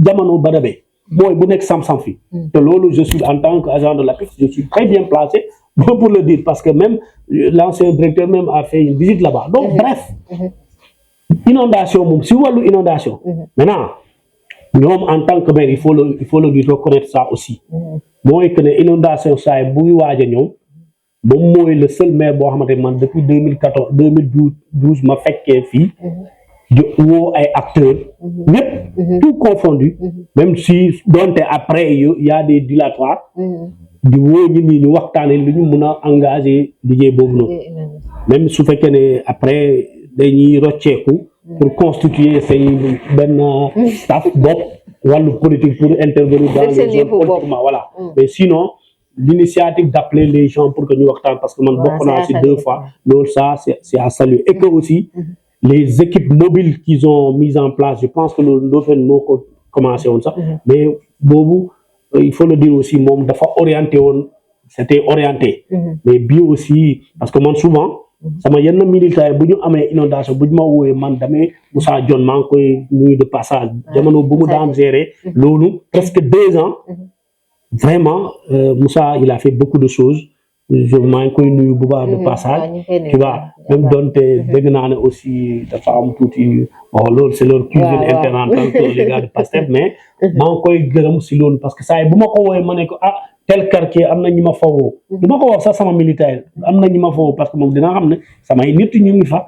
jamono Badara Beye mooy bu nekk Sam-Sam fii te loolu je suis en tant qu'agent de l'APIX je suis très bien placé pour le dire parce que même l'ancien directeur même a fait une visite là-bas donc bref inondation moom si wàllu inondation maintenant ñoom en tant que maire il faut le lui reconnaître ça aussi mooy que ne inondation saa yi buy waaj a ñëw moom mooy le seul maire boo xamante man depuis 2014 2012 ma fekkee fii woo ay acteurs ñëpp tout confondu même si donte après y a des dilatoires di woo ñi ñi ñu waxtaane lu ñu mun a engagé liggéey boobu noonu même su fekkee ne après dañuy rocceeku pour constituer seen benn staff bopp wàllu politique pour intervenir dans les zones politiquement voilà mais sinon l'initiative d'appeler les gens pour que ñu waxtaan parce que man bokk naa ci 2 fois loolu ça c'est à saluer et que aussi les équipes mobiles qu'ils ont mises en place je pense que loolu Ndofène moo ko commencé woon sax mais boobu il faut le dire aussi moom dafa orienté woon c'était orienté mais bii aussi parce que man souvent sama yenn militaires yi bu ñu amee inondation bu ñu ma wooyee man damay Moussa Dione maa ngi koy nuyu de passage jamono bu mu daan gérer loolu presque 2 ans vraiment Moussa il a fait beaucoup de choses je maa ngi koy nuyu bu baax de passage tu vois même donte dégg naa ne aussi dafa am tuuti bon loolu c'est leur cuisine interne en tant que les gars de Pastef mais maa ngi koy gërëm si loolu parce que saa yi bu ma ko wooyee ma ne ko tel quartier am na ñi ma fawoo du ma ko wax sax sama militaire am na ñi ma fawoo parce que moom dina xam ne samay nit ñu ngi fa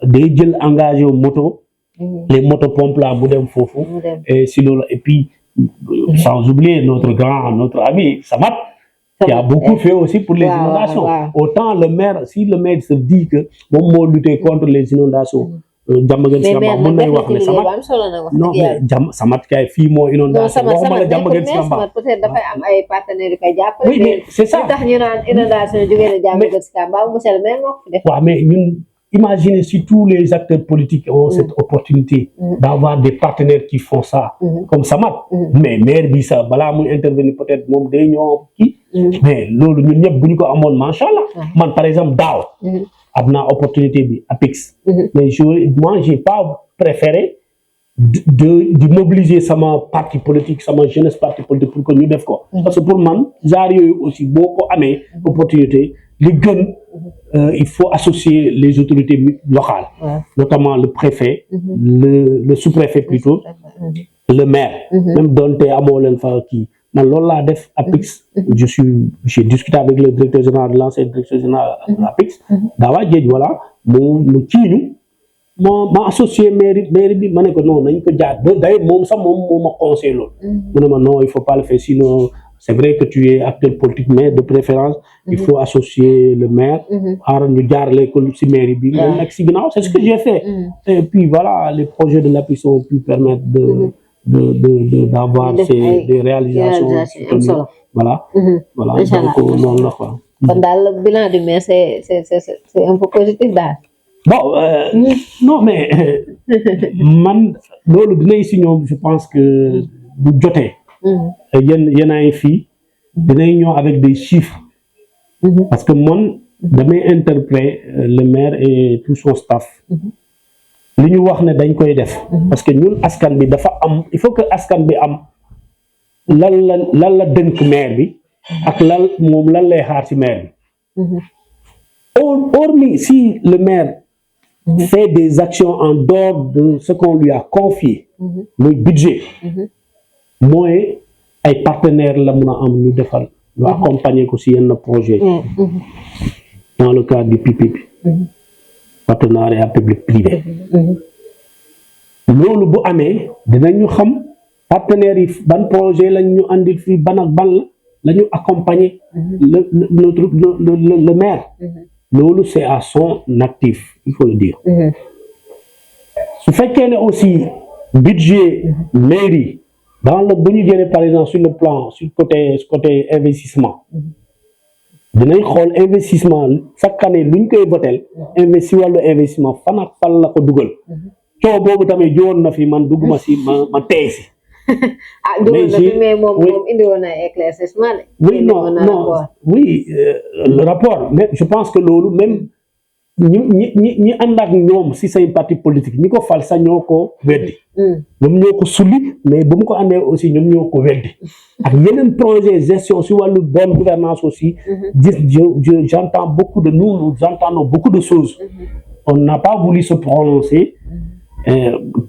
day jël engagé moto les motopompes là bu dem foofu et si loolu et puis sans oublier notre ami Samat qui a beaucoup fait aussi pour les inondations autant le maire si le maire se dit que moom moo lutter contre les inondations Diamaguène Sicap Mbao mën nañu wax ne Samat non mais Samat kay fii moo inondation waxuma la Diamaguène Sicap Mbao peut-être dafay am ay partenaires yu koy jàppale. oui mais c'est ça tax ñu naan inondation jógee na Diamaguène Sicap Mbao monsieur le maire moo ko fi def. waaw mais ñun imaginez si tous les acteurs politiques ont cette opportunité d'avoir des partenaires qui font ça comme Samat mais maire bi sax balaa muy intervenir peut-être moom day ñëw kii mais loolu ñun ñëpp bu ñu ko amoon macha allah man par exemple daaw am naa opportunité bi APIX mais moi j'ai pas préféré de mobiliser sama parti politique sama jeunesse parti politique pour que ñu def ko parce que pour man genre yooyu aussi boo ko amee opportunité li gën il faut associer les autorités locales notamment le préfet le sous-préfet plutôt le maire même donte amoo leen fa kii man loolu laa def APIX j'ai discuté avec le directeur général de l'ancien directeur général APIX Dawa Diedhiou voilà mu kiiñu ma associé maire bi ma ne ko non nañ ko jaar d'ailleurs moom sax moom ma conseillé loolu mu ne ma non il faut pas le faire sinon c'est vrai que tu es acteur politique mais de préférence il faut associer le maire xaaral ñu jaarale ko si mairie bi nga nekk si ginnaaw c'est ce que j'ai fait et puis voilà les projets de l'APIX ont pu permettre d'avoir des réalisations voilà donc noonu la quoi kon daal le bilan du maire c'est un peu positif daal bon non mais man loolu dinañ si ñoom je pense que bu jotee yéen ay fii dinañ ñëw avec des chiffres parce que man damay interpréter le maire et tout son staff li ñu wax ne dañ koy def parce que ñun askan bi dafa am il faut que askan bi am lan la dënk maire bi ak moom lan lay xaar ci maire bi hormis si le maire fait des actions en dehors de ce qu'on lui a confié muy budget mooy ay partenaires la mun a am ñu defal ñu accompagner ko ci yenn projet dans le cadre du PPP partenariat public privé loolu bu amee dinañu xam partenaires yi ban projet lañ ñu andil fii ban ak ban la ñu accompagner le maire loolu c'est à son actif il faut le dire su fekkee ne aussi budget mairie dans le bu ñu jëlee par exemple sur le plan sur côté investissement dinañ xool investissement chaque année lu ñu koy votel wàllu investissement fan ak fan la ko dugal coow boobu tamit jiwoon na fi man dugguma si ma tey si mais moom indi woon na éclaircissement oui non oui le rapport mais je pense que loolu même ñi ànd ak ñoom si say parti politique ñi ko fal sax ñoo ko weddi ñoom ñoo ko sulli mais bu mu ko andee aussi ñoom ñoo ko weddi ak yeneen projet gestion si wàllu bonne gouvernance aussi j'entends beaucoup de nous entendons beaucoup de choses on n'a pas voulu se prononcer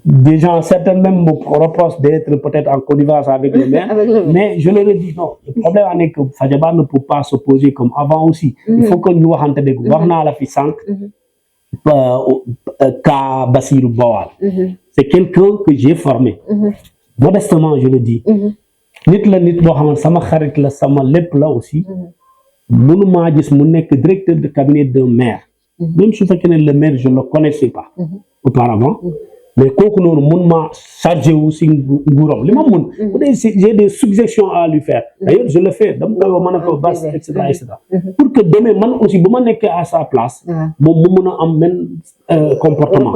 des gens certains même me reprochent d'être peut-être en connivence avec le maire mais je leur ai dit non le problème en est que Fadiaba ne peut pas s'opposer comme avant aussi il faut que ñu waxante dëgg wax naa la fi sànq ka Bassirou Bawal c'est quelqu'un que j'ai formé modestement je le dis nit la nit boo xamante sama xarit la sama lépp la aussi mënumaa gis mu nekk directeur de cabinet d'un maire même su fekkee ne le maire je ne le connaissais pas auparavant mais kooku noonu mun ma chargé wu si nguuram li ma mun bu dee j'ai des suggestions à lui faire d'ailleurs je le fais dama koy wax ma ne ko bas et cetera pour que demain man aussi bu ma nekkee à sa place moom mu mun a am même comportement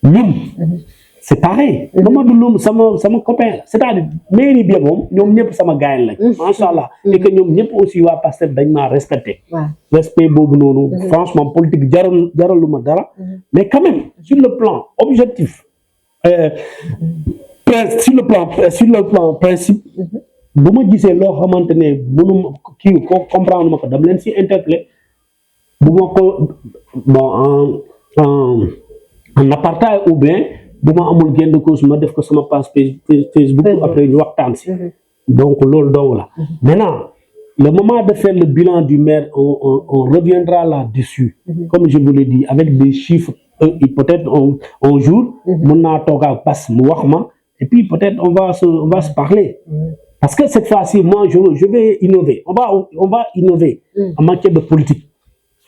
ñun c'est pareil Mamadou Loum sama copain la c'est-à-dire mairie bi moom ñoom ñëpp sama gars lañ macha allah et que ñoom ñëpp aussi waa Pastef dañ maa respecté respect boobu noonu franchement politique jaralu ma dara mais quand même sur le plan objectif sur le plan principe bu ma gisee loo xamante ne mënu kii ko comprendre ma ko dama leen si interpellé bu ma ko bon en aparté ou bien bu ma amul gain de cause ma def ko sama page Facebook après ñu waxtaan si donc loolu dong la maintenant le moment de faire le bilan du maire on reviendra là-dessus comme je vous l'ai dit avec des chiffres peut-être un jour mën naa toog ak Bass mu wax ma et puis peut-être on va se parler parce que cette fois-ci moi je vais innover on va innover en matière de politique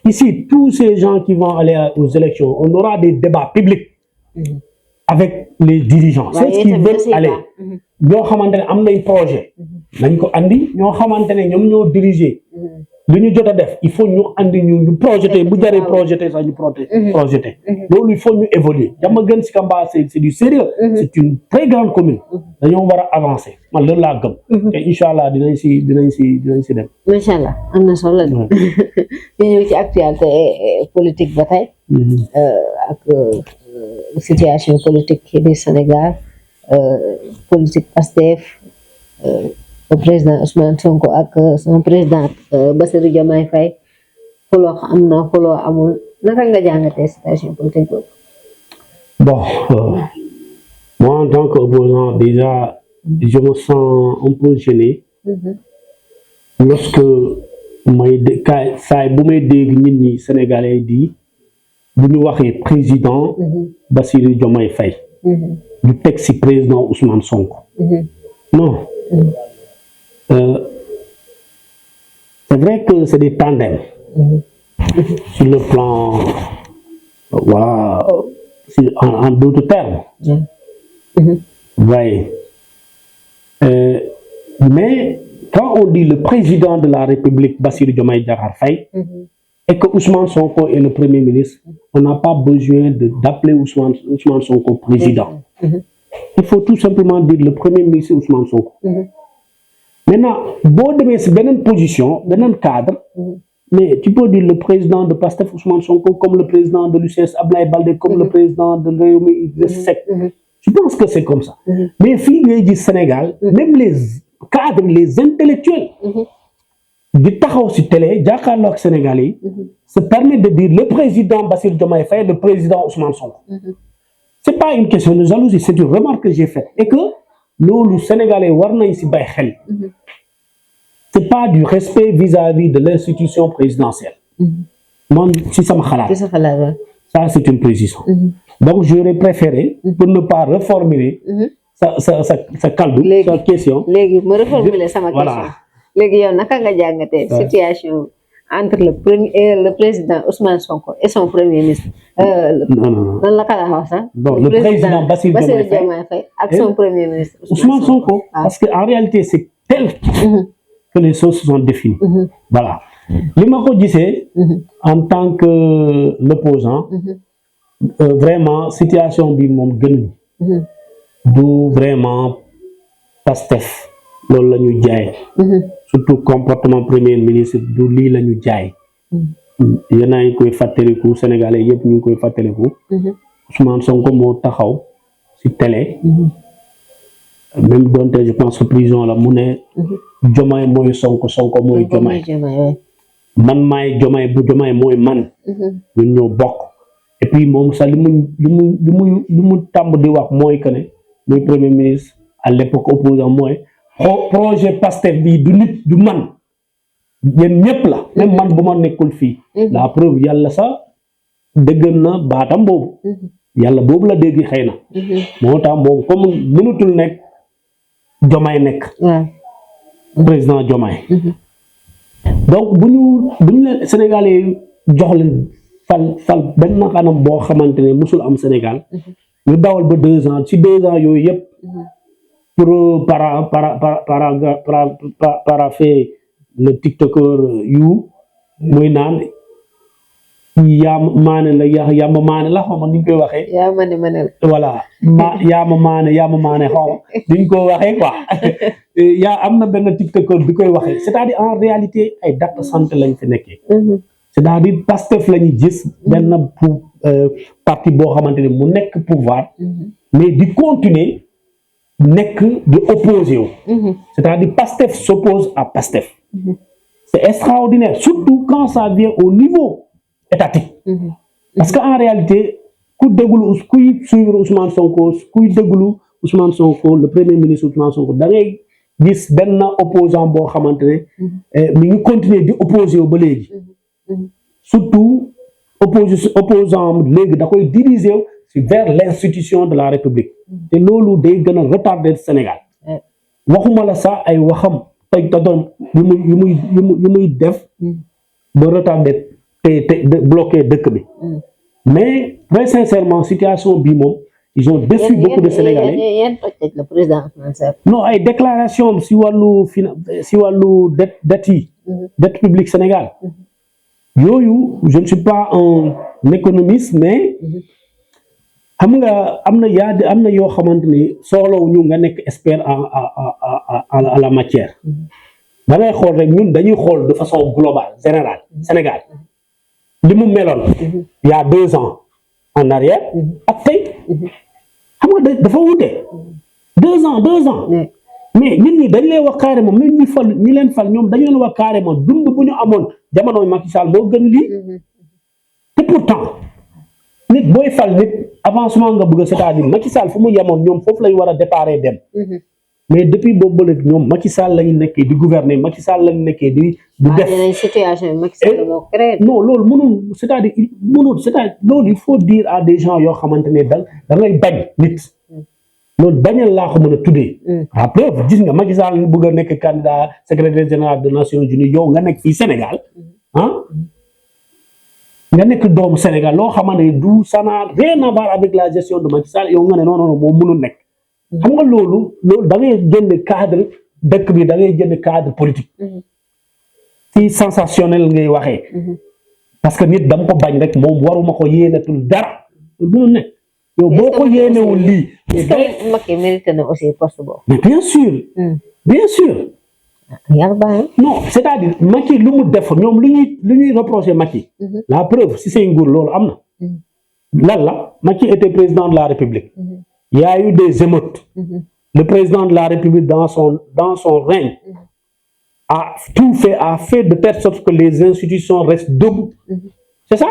ici tous ces gens qui vont aller aux élections on aura des débats publics avec les dirigeants c'est ce qu'ils veulent aller ñoo xamante ne am nañ projet nañ ko andi ñoo xamante ne ñoom ñoo diriger lu ñu jot a def il faut ñu andi ñu projeté bu jaree projeté sax ñu projeté loolu il faut ñu évoluer Diamaguène Sicap Mbao c'est du sérieux c'est une très grande commune dañoo war a avancer man loolu laa gëm te incha allah dinañ si dem macha allah am na solo ñu ñëw ci actualité politique ba tey ak situation politique du Sénégal politique Pastef le président Ousmane Sonko ak son président Bassirou Diomaye Faye xuloo am na xuloo amul naka nga jàngatee situation politique boobu bon moi en tant qu'opposant déjà je me sens un peu gêné lorsque saay bu may dégg nit ñi sénégalais di bu ñu waxee président Bassirou Diomaye Faye du teg ci président Ousmane Sonko non c'est vrai que c'est des tandems sur le plan voilà en d'autres termes voyez mais quand on dit le président de la République Bassirou Diomaye Diakhar Faye et que Ousmane Sonko est le premier ministre on n'a pas besoin d'appeler Ousmane Sonko président il faut tout simplement dire le premier ministre Ousmane Sonko maintenant boo demee si beneen position beneen cadre mais tu peux dire le président de Pastef Ousmane Sonko comme le président de l'UCS Abdoulaye Baldé comme le président de Rewmi Idrissa Seck je pense que c'est comme ça mais fii ngay gis Sénégal même les cadres les intellectuels di taxaw si télé jàkkaarloo ak Sénégalais yi se permet de dire le président Bassirou Diomaye Faye le président Ousmane Sonko c'est pas une question de jalousie c'est une remarque que j'ai faite et que loolu Sénégalais war nañ si bay xel c'est pas du respect vis-à-vis de l'institution présidentielle man si sama xalaat ça c'est une précision donc j'aurais préféré pour ne pas reformuler sa kaldu sa question léegi ma reformuler sama question léegi yow naka nga jàngatee situation entre le président Ousmane Sonko et son premier ministre non nan la ka la wax sax le président Bassirou Diomaye Faye ak son premier ministre Ousmane Sonko parce que en réalité c'est tel que les choses se sont définies voilà li ma ko gisee en tant que l'opposant vraiment situation bi moom gënuñu du vraiment Pastef loolu la ñu jaay surtout comportement premier ministre du lii la ñu jaay yéen a ngi koy fàttaliku Sénégalais yëpp ñu ngi koy fàttaliku. Ousmane Sonko moo taxaw ci télé. même donte je pense que prison la mu ne. Diomaye mooy Sonko Sonko mooy Diomaye. man maay Diomaye bu Diomaye mooy man. ñun ñoo bokk. et puis moom sax li mu tàmb di wax mooy que ne muy premier ministre à l'époque opposant mooy projet Pastef bii du nit du man yéen ñëpp la même man bu ma nekkul fii. la preuve yàlla sax dégg na baatam boobu. yàlla boobu la dégg xëy na. moo tax moom comme mënutul nekk Diomaye nekk. président Diomaye. donc bu ñu leen Sénégalais jox leen fal benn kanam boo xamante ne musul am Sénégal. ñu dawal ba 2 ans ci 2 ans yooyu yëpp. pour paraphé le tiktoker yu muy naan yaama maane la yaama maane la xaw ma ni ñu koy waxee. yaama maane la. voilà yaama maane xaw ma ni ñu ko waxee quoi yaa am na benn tiktoker bi koy waxee c'est-à-dire en réalité ay date santé lañ fi nekkee. c'est-à-dire Pastef la ñu gis benn parti boo xamante ne mu nekk pouvoir. mais di continuer. nekk di opposé wu. c'est-à-dire Pastef s'oppose à Pastef. c'est extraordinaire surtout quand ça vient au niveau étatique. parce que en réalité kuy suivre Ousmane Sonko kuy déglu Ousmane Sonko le premier ministre Ousmane Sonko da ngay gis benn opposant boo xamante ne mi ngi continuer di opposé wu ba léegi. surtout opposant léegi da koy diriger vers l'institution de la République. te loolu day gën a retarder Sénégal. waxuma la sax ay waxam tey doon yu muy def. ba retarder te bloquer dëkk bi. mais très sincèrement situation bi moom ils ont déçu beaucoup de Sénégalais. yéen le président non ay déclaration si wàllu dette yi. dette publique Sénégal. yooyu je ne suis pas un économiste mais. xam nga am na yoo xamante ni soxlawu ñu nga nekk expert à la matière. da ngay xool rek ñun dañuy xool de façon globale générale Sénégal li mu meloon. il y a 2 ans en arrière. ak tey xam nga dafa wute. 2 ans. mais nit ñi dañ lay wax carrément même ñi leen fal ñoom dañu leen wax carrément dund bu ñu amoon jamono Macky Sall moo gën lii. te pourtant nit booy fal nit. avancement nga bëgg c'est-à-dire Macky Sall fu mu yemoon ñoom foofu lañ war a déparé dem. mais depuis boobu ba léegi ñoom Macky Sall lañu nekkee di gouverner Macky Sall lañu nekkee di def. situation Macky Sall moo créé. non loolu mënul c'est-à-dire loolu il faut dire à des gens yoo xamante ne da ngay bañ nit. loolu bañal laa ko mën a tuddee. à preuve gis nga Macky Sall bëgg a nekk candidat secrétaire général des Nations Unies yow nga nekk fii Sénégal nga nekk doomu Sénégal loo xamante ne du ça n'a rien à voir avec la gestion de Macky Sall yow nga ne non moom mënul nekk. xam nga loolu da ngay jënd cadre dëkk bi da ngay jënd cadre politique. si sensationnel ngay waxee. parce que nit dama ko bañ rek moom waruma ko yéenatul dara mënul nekk. yow boo ko yéenewul lii. Macky mérite na aussi poste boobu. mais bien sûr. non c'est-à-dire Macky lu mu def ñoom lu ñuy reprocher Macky. la preuve si seen nguur loolu am na. lan la Macky était président de la République. il y a eu des émeutes. le président de la République dans son règne a fait de telle sorte que les institutions restent debout. C'est ça?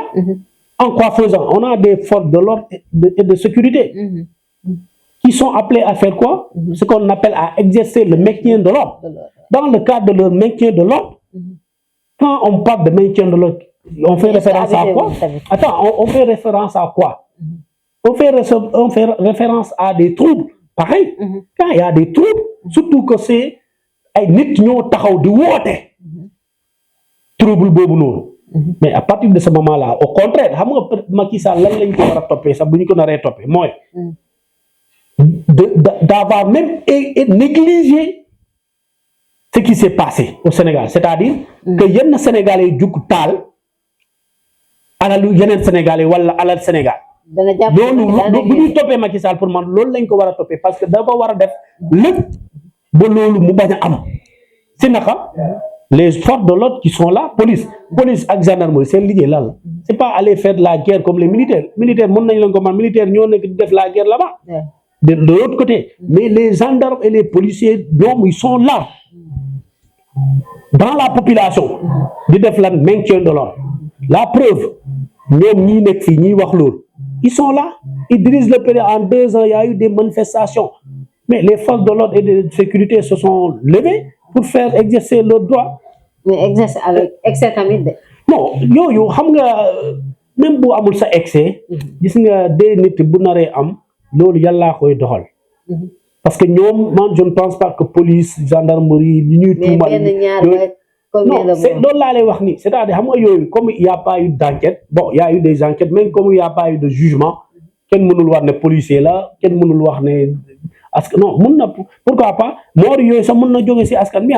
En quoi faisant? On a des forces de l'ordre et de sécurité qui sont appelées à faire quoi? Ce qu'on appelle à exercer le maintien de l'ordre. Dans le cadre de leur maintien de l'ordre, quand on parle de maintien de l'ordre, on fait référence à quoi? Attends, on fait référence à quoi? On fait référence à des troubles. Pareil, quand il y a des troubles, surtout que c'est ay nit ñoo taxaw di woote trouble boobu noonu. mais à partir de ce moment-là au contraire xam nga Macky Sall lan lañ ko war a toppee sax bu ñu ko naree toppee mooy d'avoir même négligé ce qui s'est passé au Sénégal, c'est-à-dire que yenn Sénégalais yi jug taal alalu yeneen Sénégalais wala alal Sénégal. loolu bu ñuy toppee Macky Sall pour man loolu lañ ko war a toppee parce que dafa war a def lépp ba loolu mu bañ a am si naka les forces de l'ordre qui sont là police ak gendarmerie seen liggéey lan la c'est pas aller faire de la guerre comme les militaires mën nañ leen ko man militaire ñoo nekk di def la guerre là-bas de l'autre côté mais les gendarmes et les policiers ñoom ils sont là dans la population di def lan maintien de l'ordre la preuve ñoom ñii nekk fii ñiy wax loolu ils sont là ils dirigent le pays. En 2 ans il y a eu des manifestations mais les forces de l'ordre et de sécurité se sont levées pour faire exercer leurs droits. mais exercer avec excès tamit de. non yooyu xam nga même bu amul sa excès gis nga des nit bu naree am loolu yàllaa koy doxal parce que ñoom man je ne pense pas que police gendarmerie li ñuy tuumal non c'est loolu laa lay wax ni c'est-à-dire xam nga yooyu comme il y a pas eu d'enquête bon il y a eu des enquêtes même comme il y a pas eu de jugement kenn mënul wax ne policier la kenn mënul wax ne askan non mën na pourquoi pas moor yooyu sax mën na jóge ci askan bi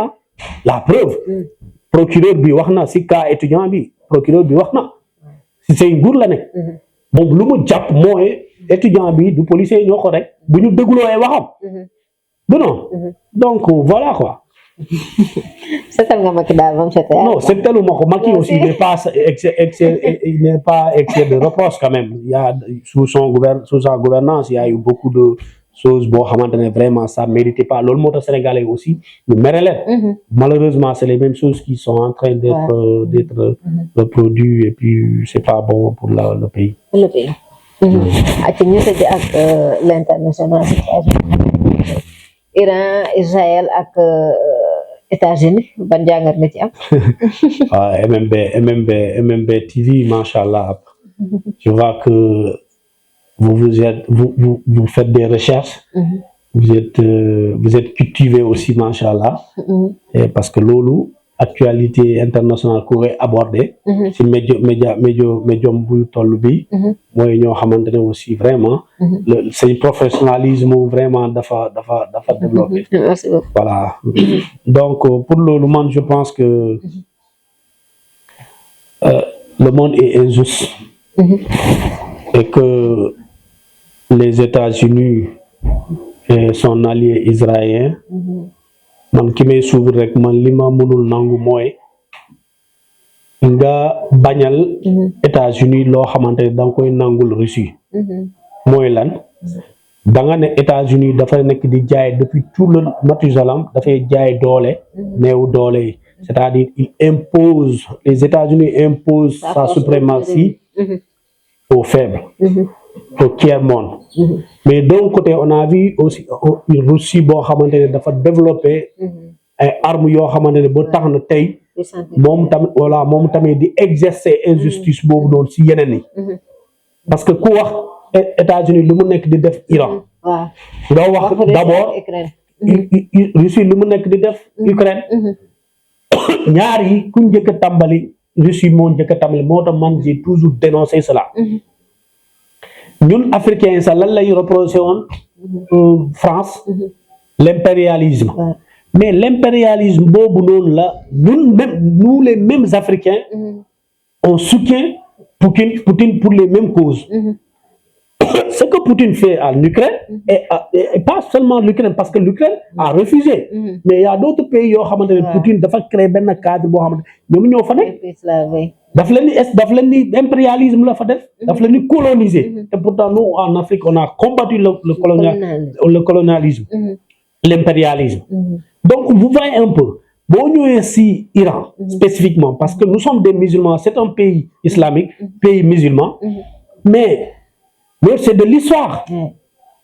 la preuve procureur bi wax na ci cas étudiant bi procureur bi wax na ci say nguur la nekk moom lu mu jàpp mooy étudiant bi du policier ñoo ko rek bu ñu dégloo ay waxam du non donc voilà quoi. seetal nga Macky daal ba mu setee. non seetalu ma ko Macky aussi n'est pas excès de reproche quand même il y a sous sa gouvernance il y a eu beaucoup de choses boo xamante ne vraiment ça méritait pas loolu moo tax Sénégalais aussi ñu mere leen malheureusement c'est les mêmes choses qui sont en train d'être reproduites et puis c'est pas bon pour le pays. ak ñu tëj ak l'international Iran Israël ak États-Unis ban jàngat nga ci am. MMB TV machallah je vois que vous faites des recherches vous êtes cultivé aussi machallah parce que loolu actualité internationale ku koy aborder ci médium bu toll bi mooy ñoo xamante ne aussi vraiment seen professionnalisme vraiment dafa développé voilà donc pour loolu man je pense que le monde est injuste et que les États-Unis et son allié israélien man ki may suivre rek man li ma mënul nangu mooy nga bañal États-Unis loo xamante ne da nga koy nangul Russie mooy lan da nga ne États-Unis dafa nekk di jaay depuis tout le Mathusalem dafay jaay doole néew doole yi c'est-à-dire les États-Unis imposent sa suprématie aux faibles au tiers-monde mais d'un côté on a vu aussi une Russie boo xamante ne dafa développé ay armes yoo xamante ne ba tax na tey moom tamit di exercer injustice boobu noonu si yeneen yi parce que ku wax États-Unis lu mu nekk di def Iran nga wax d'abord Russie lu mu nekk di def Ukraine ñaar yi ku njëkk a tàmbali Russie moo njëkk a tàmbali moo tax man j'ai toujours dénoncé cela ñun africains sax lan lay reproché woon France l'impérialisme mais l'impérialisme boobu noonu la nous les mêmes Africains on soutient Poutine pour les mêmes causes ce que Poutine fait en Ukraine et pas seulement l'Ukraine parce que l'Ukraine a refusé mais il y a d'autres pays yoo xamante ne Poutine dafa créé benn cadre boo xamante ñoom ñoo fa nekk daf leen ni impérialisme la fa def daf leen ni coloniser et pourtant nous en Afrique on a combattu le colonialisme l'impérialisme donc vous voyez un peu boo ñëwee si Iran spécifiquement parce que nous sommes des musulmans c'est un pays islamique pays musulman mais c'est de l'histoire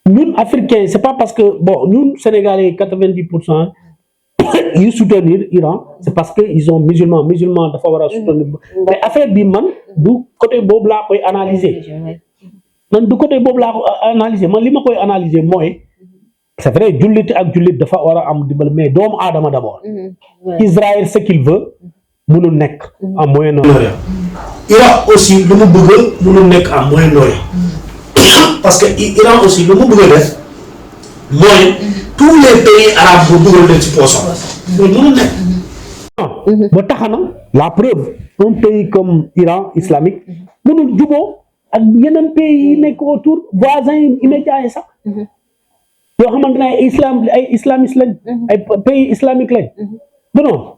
ñun africains c'est pas parce que bon ñun Sénégalais 90% yu soutenir Iran c'est parce que ils sont musulmans dafa war a soutenir mais affaire bi man du côté boobu laa koy analyser man li ma koy analyser mooy c'est vrai jullit ak jullit dafa war a am dimbal mais doomu aadama d'abord Israël ce qu'il veut mënul nekk en Moyen-Orient Iran aussi lu mu bëgg mënul nekk en Moyen-Orient parce que Iran aussi lu mu bëgg a def mooy tous les pays arabes bu dugal leen ci poosam loolu mënul nekk ba tax na la preuve un pays comme Iran islamique mënul juboo ak yeneen pays yi nekk autour voisins immédiats yi sax yoo xamante ne ay islamistes lañ ay pays islamique lañ non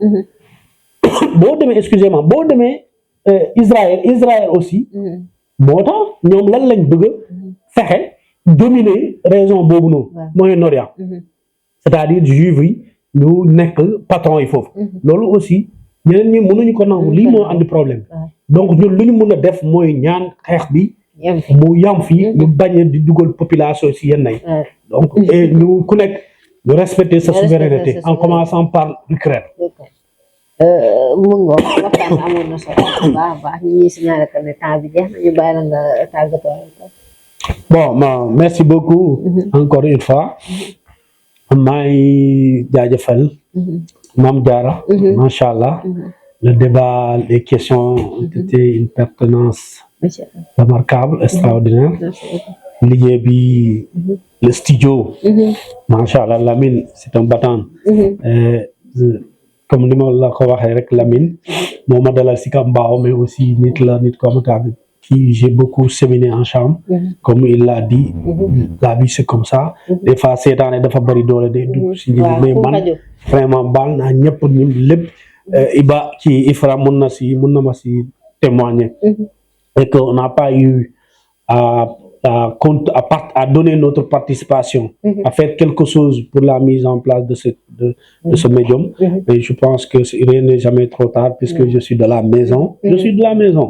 boo demee excusez-moi boo demee Israël aussi moo tax ñoom lan lañ bëgg a fexe dominer région boobu noonu Moyen-Orient c'est-à-dire juif yi ñu nekk patron yi foofu loolu aussi ñeneen ñi mënuñu ko nangu lii moo andi problème donc ñun lu ñu mën a def mooy ñaan xeex bi mu yam fii ñu bañ di dugal population si yenn yi donc et ñu ku nekk ñu respecter sa souveraineté en commençant par l'Ukraine. mu ngoog waxtaan amoon na solo bu baax a baax ñu signalé que ne temps bi jeex na ñu bàyyi la nga tàggatoo. Bon merci beaucoup encore une fois maa ngi jaajëfal Mame Diarra macha allah le débat les questions ont été une pertinence remarquable extraordinaire liggéey bi le studio macha allah Lamine c'est un battant comme ni ma la ko waxee rek Lamine moo ma dalal si Kambaaw mais aussi nit la nit comme tamit qui j'ai beaucoup séminé en chambre comme il l'a dit la vie c'est comme ça des fois seetaane dafa bari doole day dugg si mais man vraiment baal naa ñëpp ñun lépp Iba ci Ifra mun na ma si témoigner et que on n'a pas eu à donner notre participation, à faire quelque chose pour la mise en place de ce médium. Et je pense que rien n'est jamais trop tard puisque je suis de la maison. Je suis de la maison.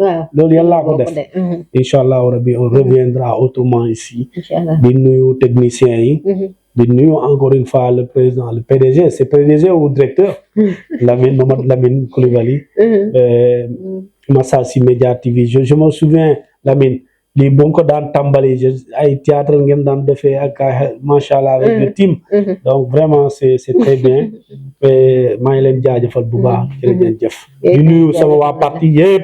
Inch'Allah, on reviendra autrement ici. Des nouveaux techniciens. Di nuyu encore une fois le président, le PDG, c'est PDG ou directeur, Lamine Coulibaly, Massassi Média TV. Je me souviens, Lamine, lii bon ko daan tàmbali ay théâtre ngeen daan defee ak macha allah avec le team donc vraiment c'est très bien maa ngi leen jaajëfal bu baax jërëjëf di nuyu sama waa parti yëpp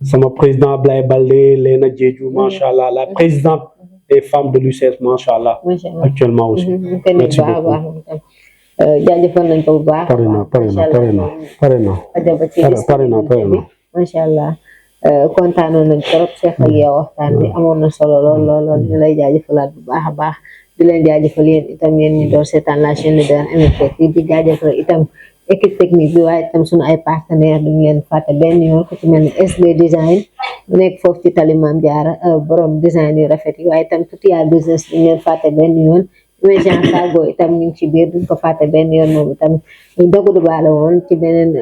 sama président Ablaye Baldé Léna Diédhiou macha allah la présidente des femmes de l'UCS macha allah actuellement aussi merci beaucoup jaajëfal nañ ko bu baax pare na macha allah kontaanoon nañ trop Cheikh ak yow waxtaan bi amoon na solo lool ñu lay jaajëfalaat bu baax a baax di leen jaajëfal yéen itam ngeen ñu doon seetaan la chaîne leader MFT di jaajëfal itam équipe technique bi waaye itam suñu ay partenaires duñu leen fàtte benn yoon ku ci mel ni SB design mu nekk foofu ci tali Mame Diarra borom design yu rafet yi waaye itam Tutia business duñu leen fàtte benn yoon Jean Cargo itam ñu ngi ci biir duñ ko fàtte benn yoon moom itam ñu dogu du baale woon ci beneen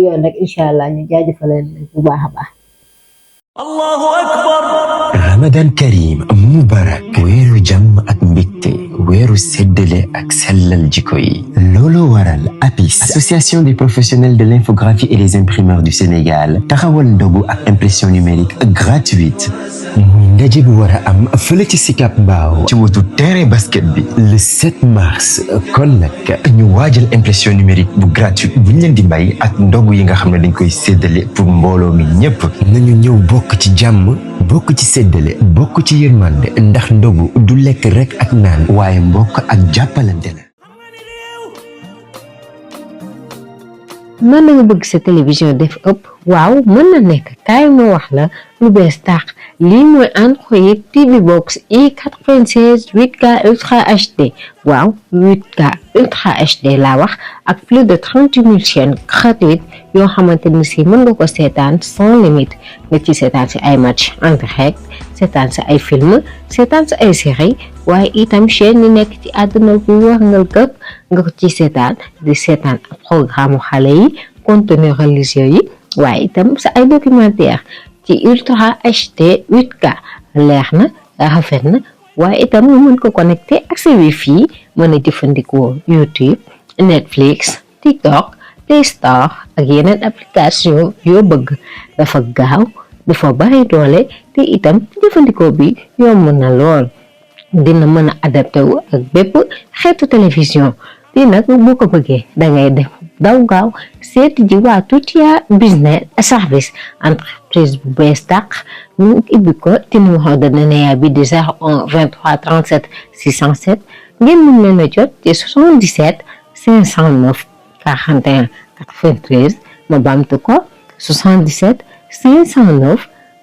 yoon rek incha allah ñu jaajëfal leen bu baax a baax. Allahu akbar. Ramadan Karim Mubarak weeru jàmm ak mbégte weeru séddale ak sellal jikko yi looloo waral APIS association des professionnels de l'infographie et des imprimeurs du Sénégal taxawal ndogu ak impression numérique gratuite muy ndaje bu war a am fële ci Sicap Mbao ci wutu terrain basket bi le 7 mars kon nag ñu waajal impression numérique bu gratuite bu ñu leen di may ak ndogu yi nga xam ne dañ koy séddale pour mbooloo mi ñëpp nañu ñëw bokk ci jàmm bokk ci séddale bokk ci yërmande ndax ndogu du lekk rek ak naan waaye mbokk ak jàppalante la. mën na nga bëgg sa télévision def ëpp waaw mën na nekk kaay ma wax la lu bees tàq lii mooy Android TV Box i96 8K Ultra HD waaw 8K Ultra HD laa wax ak plus de 38 000 chaînes gratuites yoo xamante ni si mën nga ko seetaan sans limite nga ci seetaan si ay match en direct seetaan si ay film seetaan si ay série waaye itam chaîne yi nekk ci àdduna bu wërngal këpp nga ko ci seetaan di seetaan programme xale yi contenu religieux yi waaye itam sa ay documentaire ci Ultra HD 8K leer na rafet na waaye itam nga mën ko connecté ak sa wifi mën a jëfandikoo YouTube Netflix TikTok Play Store ak yeneen application yoo bëgg dafa gaaw dafa bari doole te itam jëfandikoo bi yomb na lool dina mën a adapté wu ak bépp xeetu télévision lii nag boo ko bëggee dangay def daw gaaw seeti ji waa Tutia business service entreprise bu bees tàq ñu ibbi ko ci numéro de NEA bi di 01 23 37 607 ngeen mën leen a jot ci 77 509 41 93 ma baamtu ko 77 509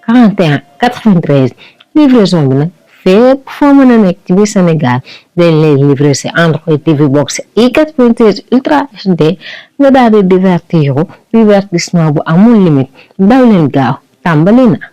41 93 livraison bi nag fépp foo mën a nekk ci biir Sénégal dañ lay livrer si Android TV Box i93 Ultra HD nga daal di divertissement bu amul limite daw leen gaaw tàmbali na.